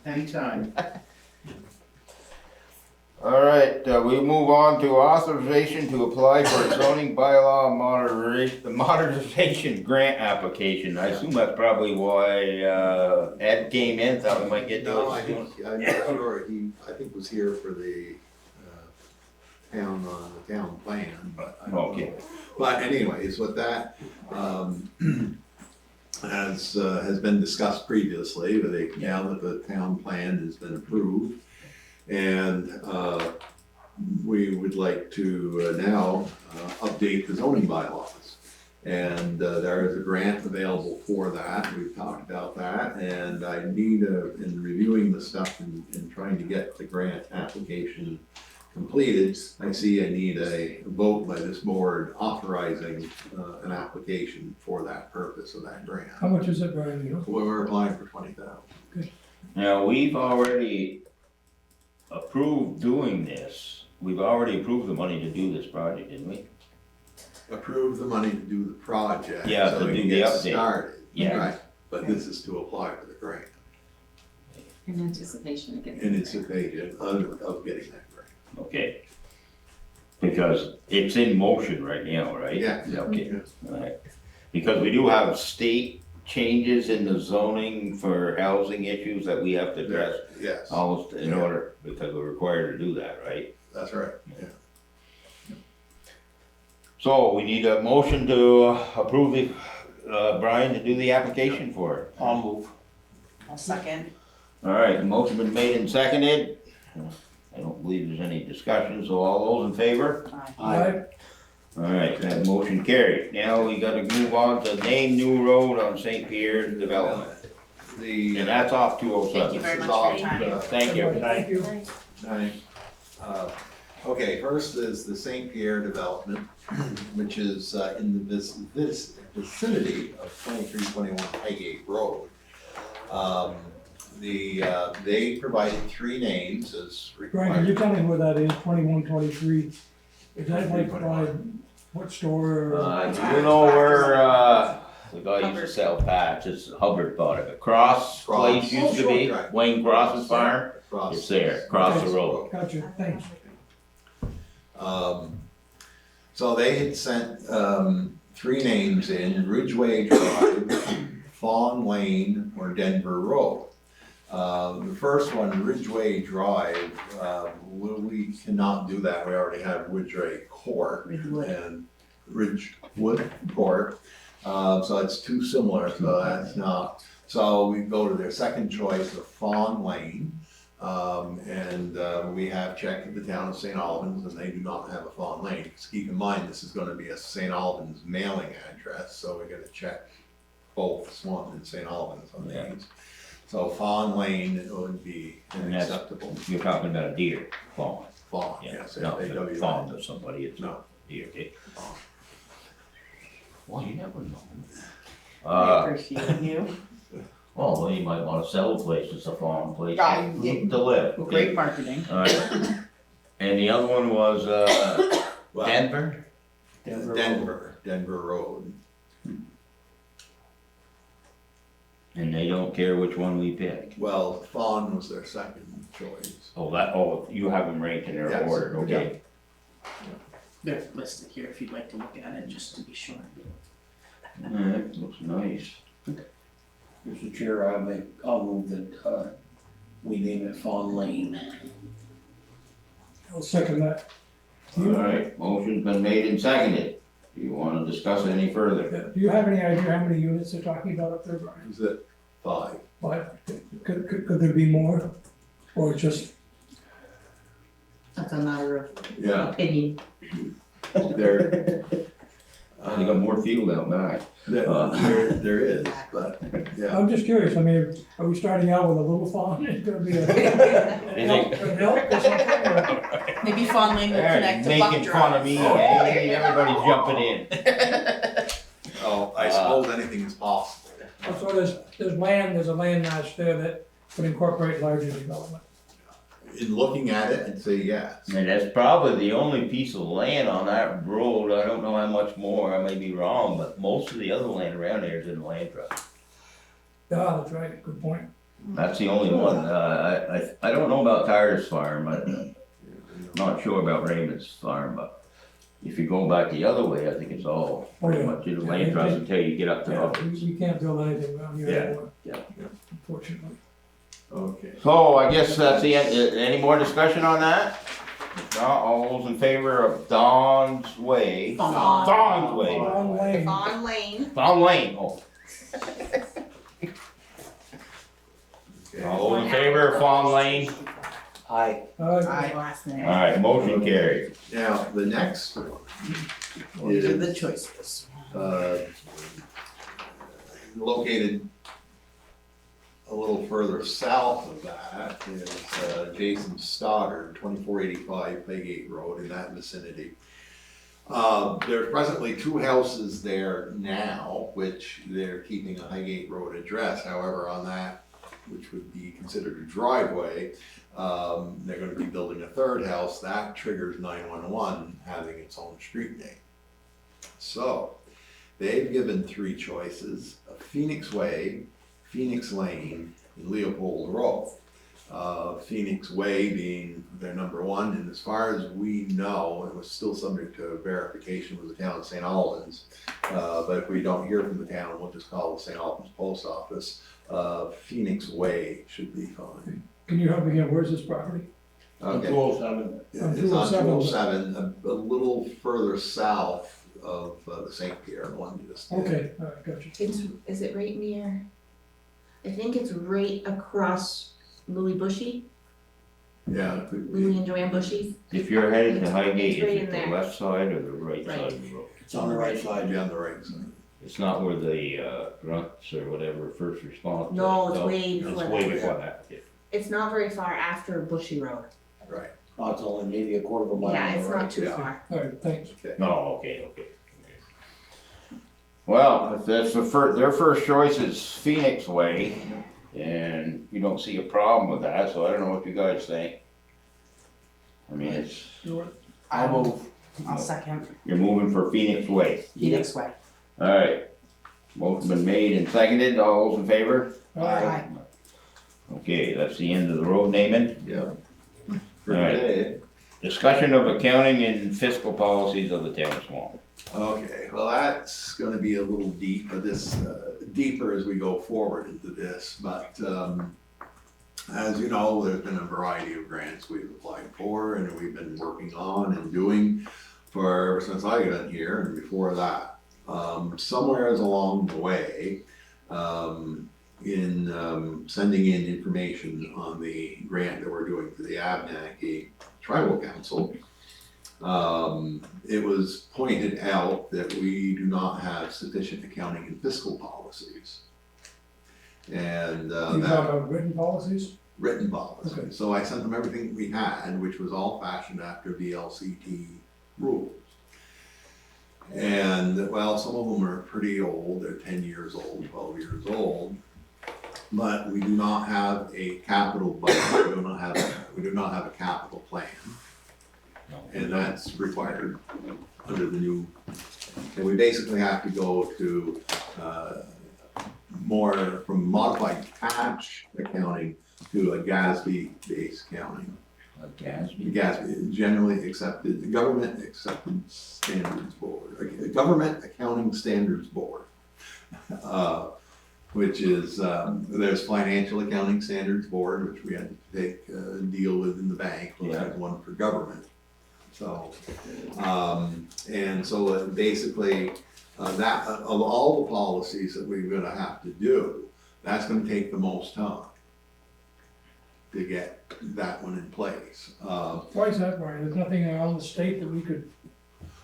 Anytime. All right, we move on to authorization to apply for a zoning bylaw modernization grant application. I assume that's probably why, Ed came in, thought we might get No, those. I think, I'm not sure, I think was here for the, town plan, but I don't know. Okay. But anyways, with that, has been discussed previously, now that the town plan has been approved. And, we would like to now, update the zoning bylaws. And, there is a grant available for that, we've talked about that, and I need in reviewing the stuff and trying to get the grant application completed, I see I need a vote by this board authorizing, an application for that purpose of that grant. How much is it, Brian? You know? We're applying for 20,000. Now, we've already approved doing this. We've already approved the money to do this project, didn't we? Approve the money to do the project. Yeah, so to it do can the get update. started. Yeah. Right, but this is to apply for the grant, In anticipation of getting. in anticipation of getting that grant. Okay. If Because it's in motion right now, right? Yeah. Okay, alright. Because we do have state changes in the zoning for housing issues that we have to address Yes, almost in order, because we're required to do that, right? that's right, yeah. So we need a motion to approve the, Brian to do the application for it. I'll move. I'll second. Alright, the motion been made and seconded. I don't believe there's any discussion, so all those in favor? Aye. Alright, that motion carried. Now we gotta move on to name new road on St. Pierre Development. The. And that's off Thank you 207. very This much is for all, your time. Thank you. Thank you. Okay, first is the St. Pierre development, which is in the vicinity of 2321 Highgate Road. They provided three names as Brian, can you required. tell me where that is, 2123? Is that like by what store or? You know where, the guy used to sell patch, it's Hubbard bought it, Cross Place used to be, Oh, sure. Wayne Cross's farm, Across- it's there, across the road. Gotcha, thanks. So they had sent three names in, Ridgeway Drive, Fawn Lane, or Denver Road. The first one, Ridgeway Drive, we cannot do that, we already have Ridgeway Court and Ridgewood Court. So it's too similar, so that's not, so we go to their second choice of Fawn Lane. We have checked with the town of St. Albans and they do not have a Fawn Lane. Because keep in mind, this is gonna be a St. Albans mailing address, so we're gonna check both Swanton and St. Albans on Yeah. these. So Fawn Lane would be And that's- acceptable. You're talking about a deer, fawn, Fawn, yeah, yes, no, F-A-W-N. fawn to somebody, it's No. not deer, okay? Fawn. Well, you never know. I appreciate you. Well, you might wanna sell a place, it's a fawn place Yeah, to live. okay? Great marketing. Alright, and the other one was, Well, Denver? Denver Road. And they don't care which one we pick. Well, Fawn was their second choice. Oh, you have them ranked in their Yes. order, okay? They're listed here if you'd like to look at it, just to be sure. Alright, looks nice. Mr. Chair, I'll move that, we name it Fawn Lane. I'll second that. Alright, motion's been made and seconded. Do you wanna discuss it any further? Do you have any idea how many units they're talking about up there, Brian? Is it 5? Could there be more? Or just, That's a matter of Yeah, opinion. there, They got more field out back. there is, but, yeah. I'm just curious, I mean, are we starting out with a little fawn? It's gonna be a an elk or something, or? Maybe Fawn Lane will connect to Buck Making Drive. fun of me, hey, everybody's jumping in. Oh, I suppose anything is possible. So there's a land mass there that would incorporate larger development. In looking at it, I'd say yes. And that's probably the only piece of land on that road, I don't know how much more, I may be wrong, but most of the other land around there is in the land trust. Yeah, that's right, good point. That's the only one, I don't know about Tyler's farm, I'm not sure about Raymond's farm, but if you go back the other way, I think it's all pretty yeah. much in the land trust until you get up to Yeah, Hubbard's. we can't build anything around here Yeah, anymore. yeah. Unfortunately. Okay. So I guess that's the end, any more discussion on that? If not, all those in favor of Don's Way? Fawn. Don's Way, Fawn Lane. Fawn Lane. Fawn Lane, oh. Okay. All those in favor of Fawn Lane? Aye. Last name. Alright, motion carried. Now, the next one These are the is, choices. located a little further south of that is Jason Stoddard, 2485 Paygate Road, in that vicinity. There are presently 2 houses there now, which they're keeping a Highgate Road address. However, on that, which would be considered a driveway, they're gonna be building a 3rd house. That triggers 911 having its own street name. So, they've given 3 choices: Phoenix Way, Phoenix Lane, and Leopold Road. Phoenix Way being their number one, and as far as we know, it was still subject to verification with the town of St. Albans. But if we don't hear from the town, we'll just call the St. Albans Post Office. Phoenix Way should be fine. Can you help me again, where's this property? Okay. 207. It's on 207, a little further south of the St. Pierre one you just did. Okay, alright, gotcha. Is it right near, I think it's right across Louis Bushy, Yeah, it could be. Louis and Joanne Bushy. If you're headed to Highgate, It's right is in it the there. left side or the right Right. side of the road? It's on the right side. Yeah, on the right side. It's not where the grunts or whatever, first response. No, it's is. way It's before way that. before that, okay. It's not very far after Bushy Road. Right. Oh, it's only maybe a quarter of a mile. Yeah, it's right? not too yeah. far. Alright, thanks. No, okay. Well, if that's their first choice is Phoenix Way, and you don't see a problem with that, so I don't know what you guys think. I mean, it's, Do it. I will, I'll second, you're moving for Phoenix Way. Phoenix Way. Alright, motion been made and seconded, all those in favor? Aye. Okay, that's the end of the road naming. Yeah. Alright. Discussion of accounting and fiscal policies of the town of Swanton. Okay, well, that's gonna be a little deep, but this, deeper as we go forward into this, but, as you know, there's been a variety of grants we've applied for and we've been working on and doing for, since I got here and before that. Somewhere along the way, in sending in information on the grant that we're doing for the Abnaki Tribal Council, it was pointed out that we do not have sufficient accounting and fiscal policies. And You that talk about written policies? written policy. Okay. So I sent them everything we had, which was all fashioned after VLCT rules. And, well, some of them are pretty old, they're 10 years old, 12 years old. But we do not have a capital budget, we do not have a capital plan. And that's required under the new, and we basically have to go to, more from modified cash accounting to a GASB-based accounting. GASB, generally accepted, government accepted standards board, government accounting standards board. Which is, there's financial accounting standards board, which we had to take, deal with in the bank, we had one for government. So, and so basically, that, of all the policies that we're gonna have to do, that's gonna take the most time to get that one in place. Why is that, Brian? There's nothing around the state that we could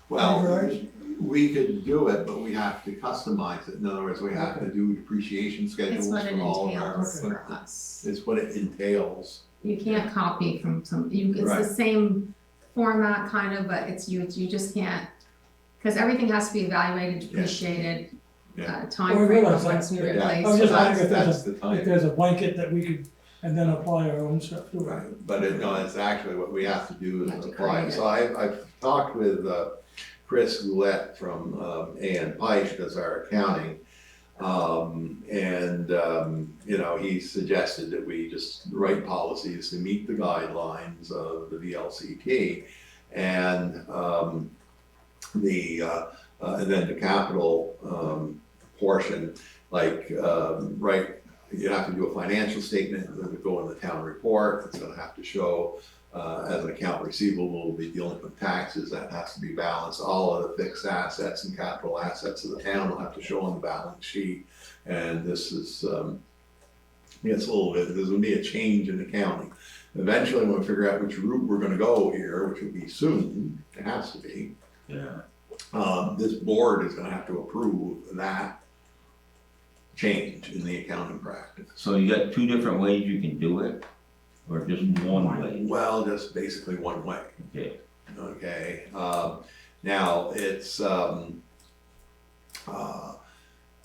Well, categorize? we could do it, but we have to customize it. In other words, we have to do depreciation schedules It's what it for all of our. entails for us. It's what it entails. You can't copy from it's Right. the same format kind of, but it's you just can't, because everything has to be evaluated, depreciated, Yeah. time Well, I frame realize of what's that, new yeah. replaced. I was just That's- wondering if that's there's the a, if time. there's a blanket that we could, and then apply our own stuff to it. Right, but no, it's actually what we have to do You is have to apply. create So I've talked with Chris Goulet from A.N. Pike, does our accounting. You know, he suggested that we just write policies to meet the guidelines of the VLCT. And then the capital portion, like, right, you have to do a financial statement that would go in the town report. It's gonna have to show as an account receivable will be delinquent taxes, that has to be balanced. All of the fixed assets and capital assets of the town will have to show on the balance sheet. And this is, it's a little bit, there's gonna be a change in accounting. Eventually, we'll figure out which route we're gonna go here, which will be soon, it has to be. Yeah. This board is gonna have to approve that change in the accounting practice. So you got two different ways you can do it, or just one way? Well, just basically one way, Okay. okay? Now, it's,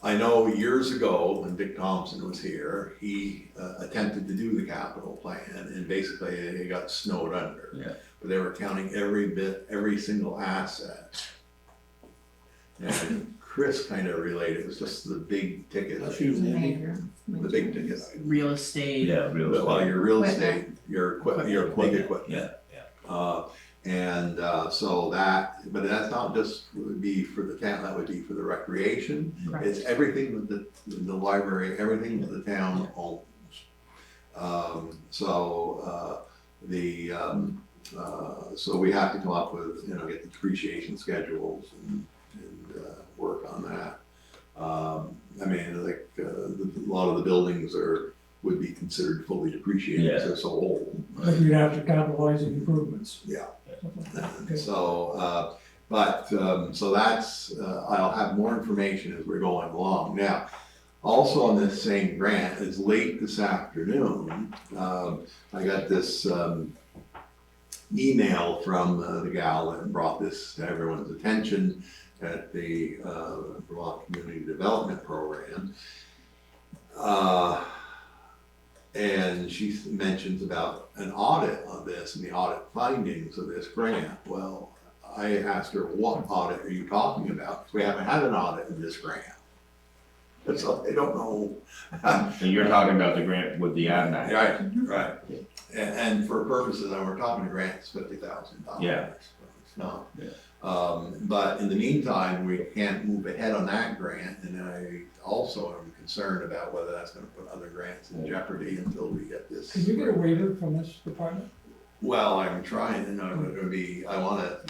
I know years ago, when Dick Thompson was here, he attempted to do the capital plan, and basically it got snowed under. Yeah. But they were counting every single asset. And Chris kind of relayed, it was just the big ticket. That's usually Major. The big ticket. Real estate. Yeah, real Well, estate. your real Equipment. estate, your equipment, your big equipment. Yeah, And so that, but that's not just would be for the town, that would be for the recreation. Correct. It's everything that the library, everything that the town owns. So we have to come up with, you know, get the depreciation schedules and work on that. I mean, like, a lot of the buildings would be considered fully depreciated because Yeah. they're so old. But you'd have to capitalize the improvements. Yeah. Okay. So, so that's, I'll have more information as we're going along. Now, also on this same grant, it's late this afternoon, I got this, email from the gal that brought this to everyone's attention at the Vermont Community Development Program. And she mentions about an audit on this and the audit findings of this grant. Well, I asked her, what audit are you talking about? 'Cause we haven't had an audit in this grant. So I don't know. And you're talking about the grant with the AdMac. Right, right. And for purposes, and we're talking grants, $50,000. Yeah. It's not. Yeah. But in the meantime, we can't move ahead on that grant, and I also am concerned about whether that's gonna put other grants in jeopardy until we get this. Can you get a waiver from this department? Well, I'm trying, and I'm gonna be, I wanna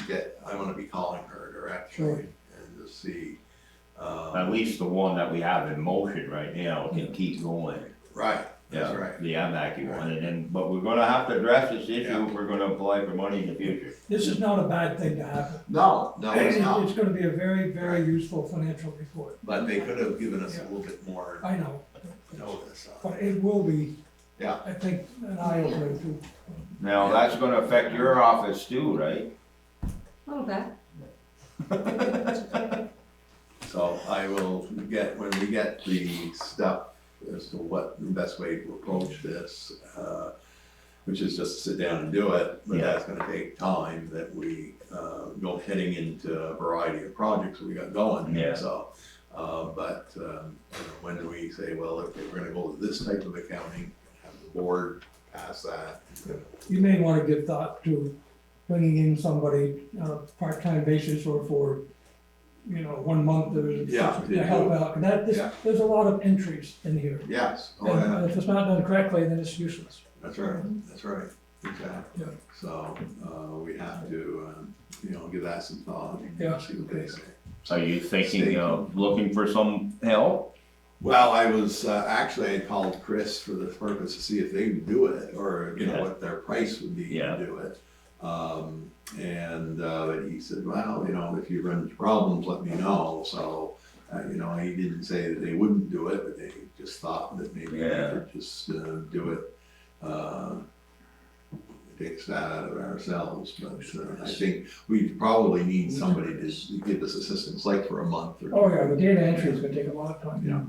be calling her directly Sure. and to see. At least the one that we have in motion right now can keep going. Right, that's Yeah, right. the AdMac one, and then, but we're gonna have to address this issue Yeah. if we're gonna apply for money in the future. This is not a bad thing to happen. No, it's not, It's gonna be a very, very useful financial report. but they could have given us a little bit more I know, notice. but it will be, Yeah. I think, an eye opener too. Now, that's gonna affect your office too, right? A little bit. So I will get, when we get the stuff as to what the best way to approach this, which is just sit down and do it, but Yeah. that's gonna take time that we, go heading into a variety of projects we got going. Yeah. So, you know, when do we say, well, okay, we're gonna go with this type of accounting, have the board pass that. You may wanna give thought to bringing in somebody on a part-time basis or for, you know, 1 month or Yeah. to help out. Yeah. There's a lot of entries in here. Yes, oh, yeah. And if it's not done correctly, then it's useless. That's right, exactly. Yeah. So, we have to, you know, give that some thought and Yeah, see what they say. Are you thinking of looking for some help? Well, I was, actually, I called Chris for the purpose to see if they would do it, or, you know, Yeah. what their price would be Yeah. to do it. But he said, well, you know, if you run into problems, let me know, so, you know, he didn't say that they wouldn't do it, but they just thought that maybe we Yeah. could just, do it, take that out of ourselves, but, I think we probably need somebody to give us assistance, like for a month or two. Oh, yeah, the data entry is gonna take a lot of time. Yeah.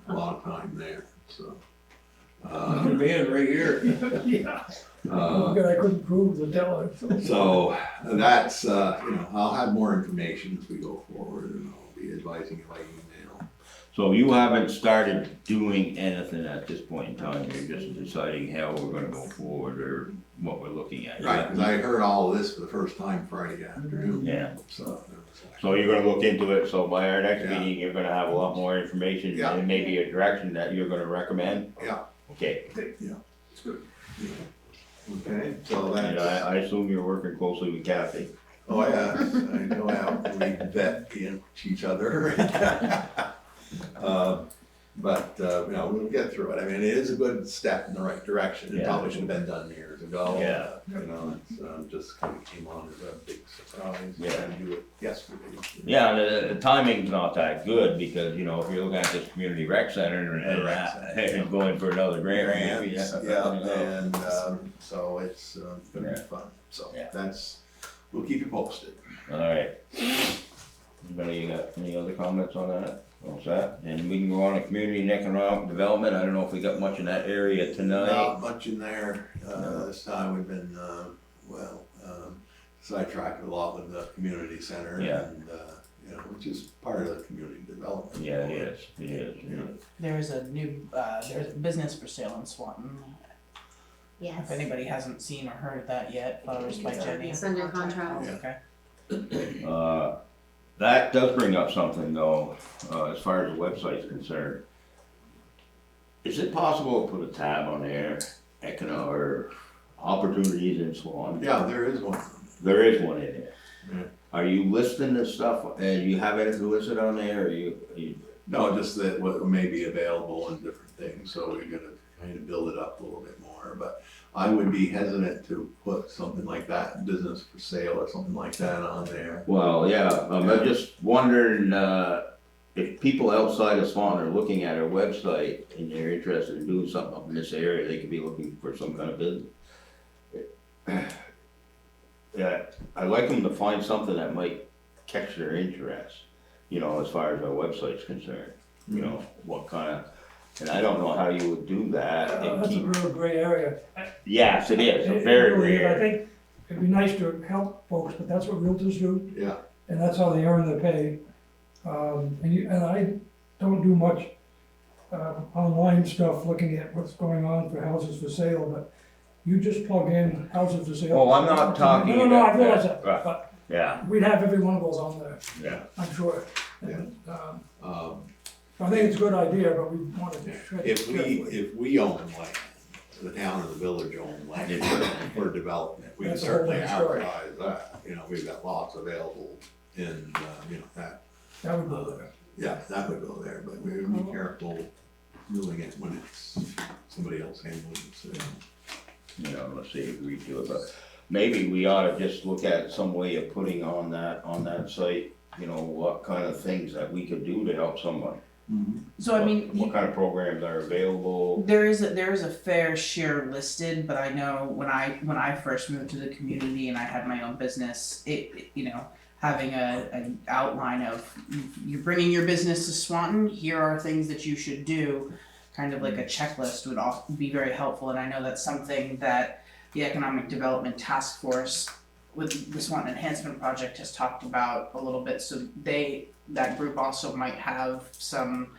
A lot of time there, so. Man, right here. Yeah. Uh, Good, I couldn't prove the teller. So that's, you know, I'll have more information as we go forward, and I'll be advising you by email. So you haven't started doing anything at this point in time, you're just deciding how we're gonna go forward or what we're looking at. Right, because I heard all of this for the first time Friday afternoon. Yeah. So. So you're gonna look into it, so by our next Yeah. meeting, you're gonna have a lot more information Yeah. and maybe a direction that you're gonna recommend? Yeah. Okay, It's good. Okay, so and that's, I assume you're working closely with Kathy. oh yeah, I know how we vet each other. But, you know, we'll get through it. I mean, it is a good step in the right direction. It Yeah. probably should have been done years ago. Yeah. You know, it's, just kind of came on as a big surprise. Yeah. And do it yesterday. Yeah, the timing's not that good because, you know, if you're looking at this community rec center and Rec center. and going for another grant, maybe, Grants, yeah, and, so it's, gonna be Yeah. fun. So Yeah. that's, we'll keep you posted. alright. Anybody got any other comments on that? All set? And we can go on to community and economic development, I don't know if we got much in that area tonight. Not much in there, this time we've been, sidetracked a lot with the community center. Yeah. And, you know, which is part of the community development. Yeah, it is. There's a new, there's a business for sale in Swanton. If Yes. anybody hasn't seen or heard of that yet, Flowers by Jenny. It's under contract. Yeah. Okay. That does bring up something though, as far as the website's concerned. Is it possible to put a tab on there, or opportunities in Swan? Yeah, there is one. There is one in there. Yeah. Are you listing this stuff, and you have anything listed on there, or you? No, just that what may be available and different things, so we're gonna kind of build it up a little bit more, but I would be hesitant to put something like that, business for sale or something like that on there. Well, yeah, I'm just wondering, if people outside of Swan are looking at our website and they're interested in doing something up in this area, they could be looking for some kind of business. Yeah, I'd like them to find something that might catch their interest, you know, as far as our website's concerned. You know, what kind of, and I don't know how you would do that. and That's a keep- real gray area. Yes, it is, a It very really is. I rare. think it'd be nice to help folks, but that's what realtors do, Yeah, and that's how they earn their pay. And I don't do much, online stuff, looking at what's going on for houses for sale, but you just plug in houses for sale. Oh, I'm not talking No, I about realize that. that, Right. but Yeah, we'd have every one of those on there, yeah. I'm sure. Yeah. And, um, I think it's a good idea, but we wanted to tread carefully. if we own land, the town or the village own land for development, we can That's a whole certainly different story. advertise that, you know, we've got lots available in, you know, that. That would go there. Yeah, that would go there, but we would be careful doing it when it's somebody else handling it, so. You know, let's see if we do it, but maybe we ought to just look at some way of putting on that site, you know, what kind of things that we could do to help someone. So I mean, What kind of programs are available? there is a fair share listed, but I know when I first moved to the community and I had my own business, it you know, having an outline of you're bringing your business to Swanton, here are things that you should do, kind of like a checklist would be very helpful, and I know that's something that the Economic Development Task Force with the Swanton Enhancement Project has talked about a little bit, so that group also might have some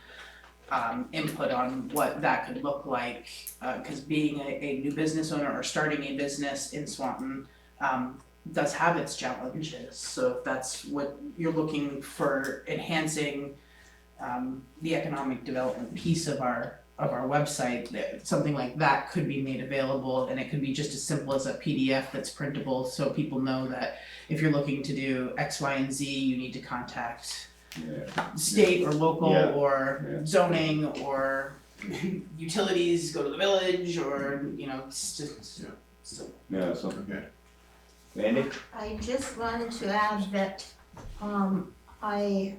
input on what that could look like, cause being a new business owner or starting a business in Swanton, does have its challenges, so if that's what you're looking for, enhancing the economic development piece of our website, something like that could be made available, and it could be just as simple as a PDF that's printable, so people know that if you're looking to do X, Y, and Z, you need to contact state or local Yeah. or zoning or utilities, go to the village, or, you know, it's just, so. Yeah, something. Okay. Andy? I just wanted to add that, I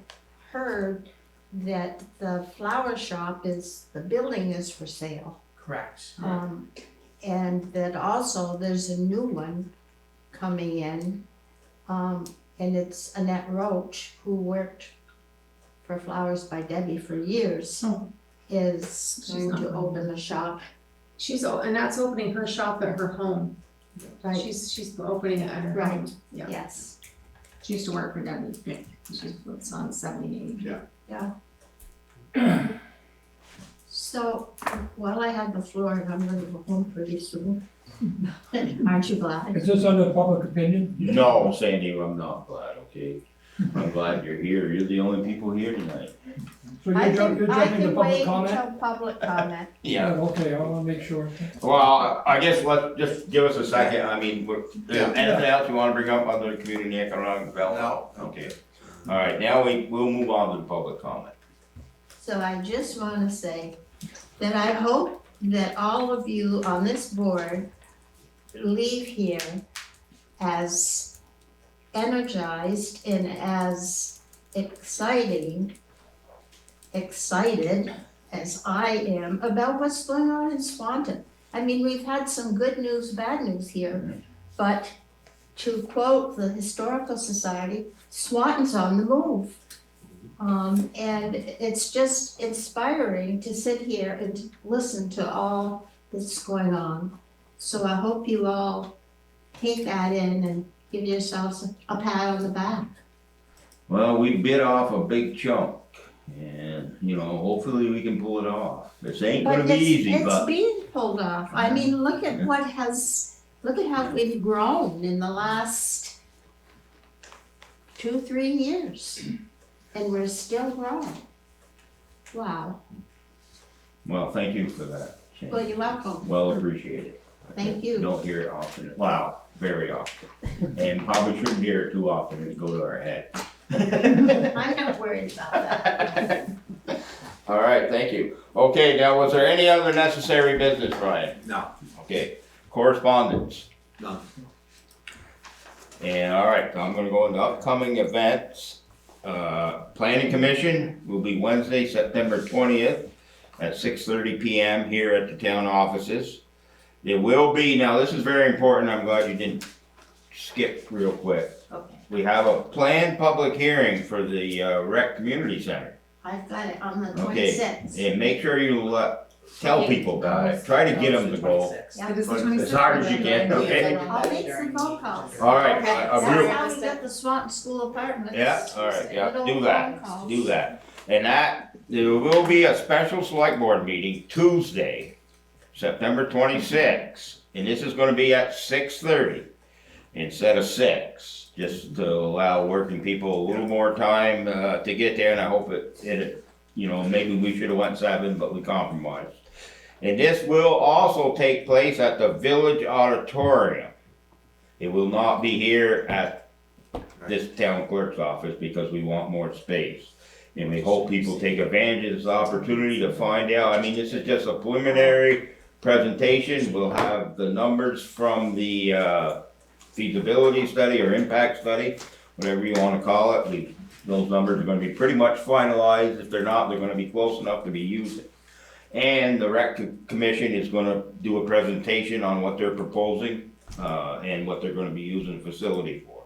heard that the flower shop the building is for sale. Correct. And that also there's a new one coming in, and it's Annette Roach, who worked for Flowers by Debbie for years, is She's going not to going open a shop. And that's opening her shop at her home. Right. She's opening it at her Right. home. Yeah. Yes. She used to work for Debbie. Yeah. She's on 78. So, while I have the floor, and I'm gonna go home pretty soon, aren't you glad? Is this under public opinion? No, Sandy, I'm not glad, okay? I'm glad you're here, you're the only people here tonight. So you're I jumping to can public wait comment? until public comment. Okay, I wanna make sure. Well, I guess just give us a second, I mean, Yeah. anything else you wanna bring up on the community economic development? No. Okay, alright, now we'll move on to the public comment. So I just wanna say that I hope that all of you on this board leave here as energized and as excited as I am about what's going on in Swanton. I mean, we've had some good news, bad news here, but to quote the Historical Society, Swanton's on the move. And it's just inspiring to sit here and listen to all that's going on. So I hope you all take that in and give yourselves a pat on the back. Well, we bit off a big chunk, and, you know, hopefully we can pull it off. This ain't gonna be easy, It's but, being pulled off. I mean, look at look at how we've grown in the last 2-3 years. And we're still growing. Wow. well, thank you for that, Shane. Well, you're welcome. Well appreciated. Thank you. Don't hear it often, wow, very often, and probably shouldn't hear it too often, it'd go to our head. I'm not worried about that. All right, thank you. Okay, now, was there any other necessary business, Brian? No, Okay, correspondence. none. And, all right, I'm gonna go into upcoming events. Planning Commission will be Wednesday, September 20th at 6:30 PM here at the town offices. There will be, now this is very important, I'm glad you didn't skip real quick. Okay, We have a planned public hearing for the rec community center. I've got it on the Okay. 26th. And make sure you tell people about it, try to get them to go. Yeah. It is the As 26th. hard as you can, okay? I'll make some phone calls. All right, Okay, a that's real, how we got the Swanton School apartments. yeah, all right, yeah, Little do phone that, calls. do that. And that, there will be a special select board meeting Tuesday, September 26th. And this is gonna be at 6:30 instead of 6, just to allow working people a little more time, to get there, and I hope it, you know, maybe we should've went 7, but we compromised. And this will also take place at the Village Auditorium. It will not be here at this town clerk's office because we want more space. And we hope people take advantage of this opportunity to find out, I mean, this is just a preliminary presentation. We'll have the numbers from the feasibility study or impact study, whatever you wanna call it. Those numbers are gonna be pretty much finalized. If they're not, they're gonna be close enough to be used. And the rec commission is gonna do a presentation on what they're proposing, and what they're gonna be using the facility for.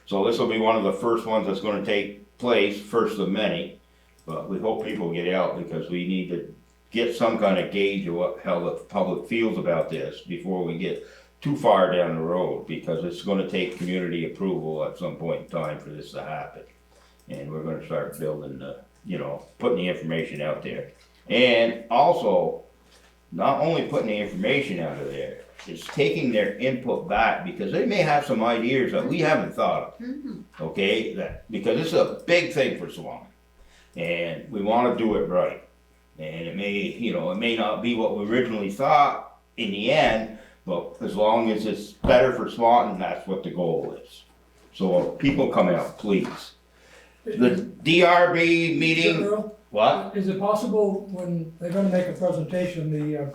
So this will be one of the first ones that's gonna take place, first of many. But we hope people get out because we need to get some kind of gauge of how the public feels about this before we get too far down the road, because it's gonna take community approval at some point in time for this to happen. And we're gonna start building the, you know, putting the information out there. And also, not only putting the information out of there, it's taking their input back, because they may have some ideas that we haven't thought of, Mhm. okay? Because it's a big thing for Swan, and we wanna do it right. And it may, you know, it may not be what we originally thought in the end, but as long as it's better for Swanton, that's what the goal is. So people come out, please. The DRB meeting, Earl, what? is it possible when they're gonna make a presentation, the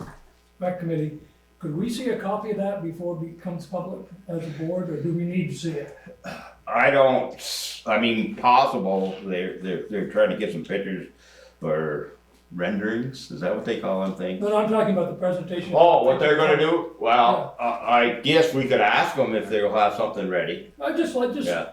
rec committee, could we see a copy of that before it becomes public as a board, or do we need to see it? I mean, possible, they're trying to get some pictures or renderings, is that what they call them things? No, I'm talking about the presentation. Oh, what they're gonna do? Well, I guess we could ask them if they'll have something ready. Yeah.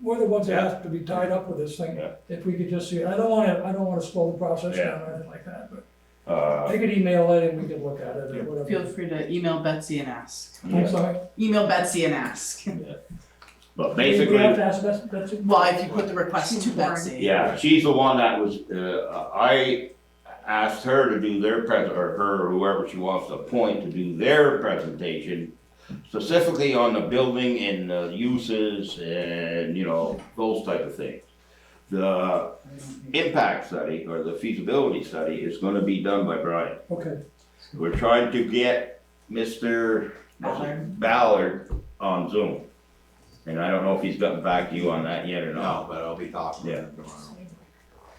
We're the ones that have to be tied up with this thing, Yeah. if we could just see it, I don't wanna slow the process down or anything like that, but Uh, they could email it and we could look at it Yeah. or whatever. Feel free to email Betsy and ask. I'm sorry? Email Betsy and ask. but We basically, have to ask Betsy? Well, if you put the request to Betsy. yeah, she's the one that was, I asked her to do their or her, or whoever she wants to appoint to do their presentation, specifically on the building and the uses and, you know, those type of things. The impact study, or the feasibility study, is gonna be done by Brian. Okay, We're trying to get Mr. Ballard on Zoom. And I don't know if he's gotten back to you on that yet or No, not. but I'll be talking to Yeah. him tomorrow.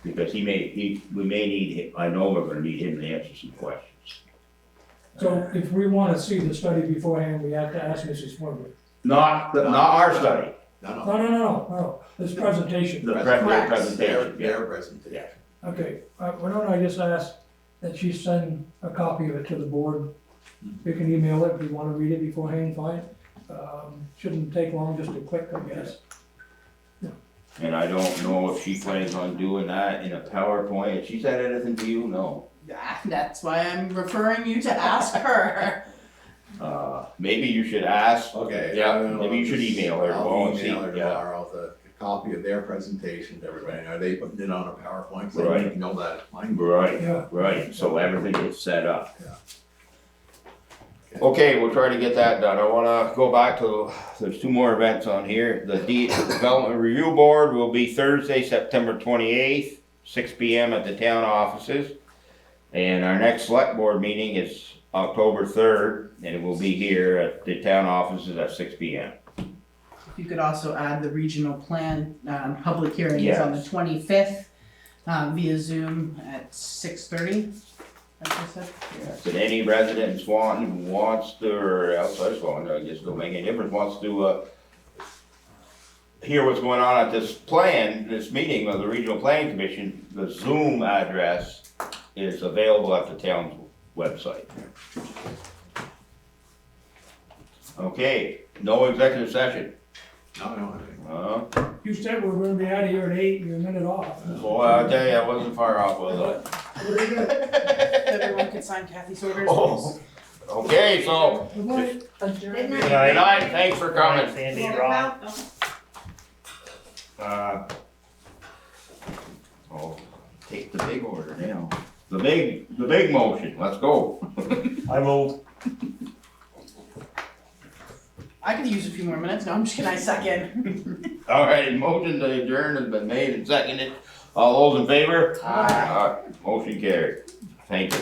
Because we may need him, I know we're gonna need him to answer some questions. so if we wanna see the study beforehand, we have to ask Mrs. Woodward. Not our study, No, No, this presentation. the Correct. presentation, yeah. their presentation. Okay, why don't I just ask that she send a copy of it to the board? We can email it if you wanna read it beforehand, fine. Shouldn't take long, just a click, I guess. And I don't know if she plans on doing that in a PowerPoint. Has she said anything to you? No. That's why I'm referring you to ask her. Maybe you should ask. Okay. Yeah, maybe you should email her. I'll and see, email her yeah. tomorrow to copy of their presentation to everybody? Are they putting it on a PowerPoint? So Right. you can know that it's mine. Right, Yeah. right, so everything gets set up. Yeah. Okay, we'll try to get that done. I wanna go back to, there's two more events on here. The Development Review Board will be Thursday, September 28th, 6 PM at the town offices. And our next select board meeting is October 3rd, and it will be here at the town offices at 6 PM. You could also add the regional plan, public hearing is on the Yes. 25th, via Zoom at 6:30, as I said. Yes, and any resident in Swanton who wants to, or outside Swanton, I guess don't make any difference, wants to, hear what's going on at this meeting of the Regional Planning Commission, the Zoom address is available at the town's website. Okay, no executive session. No, I think. You said we're gonna be out of here at 8, you're a minute off. Boy, I tell you, I wasn't far off with it. Everyone could sign Kathy's orders, Oh. please. Okay, so, Good night. Good good night, thanks for coming. Sandy, Rob. Oh, take the big order now. The big motion, let's go. I move. I could use a few more minutes, no, I'm just kidding, I second. All right, motion to adjourn has been made and seconded. All those in favor? Aye. Motion carried. Thank you.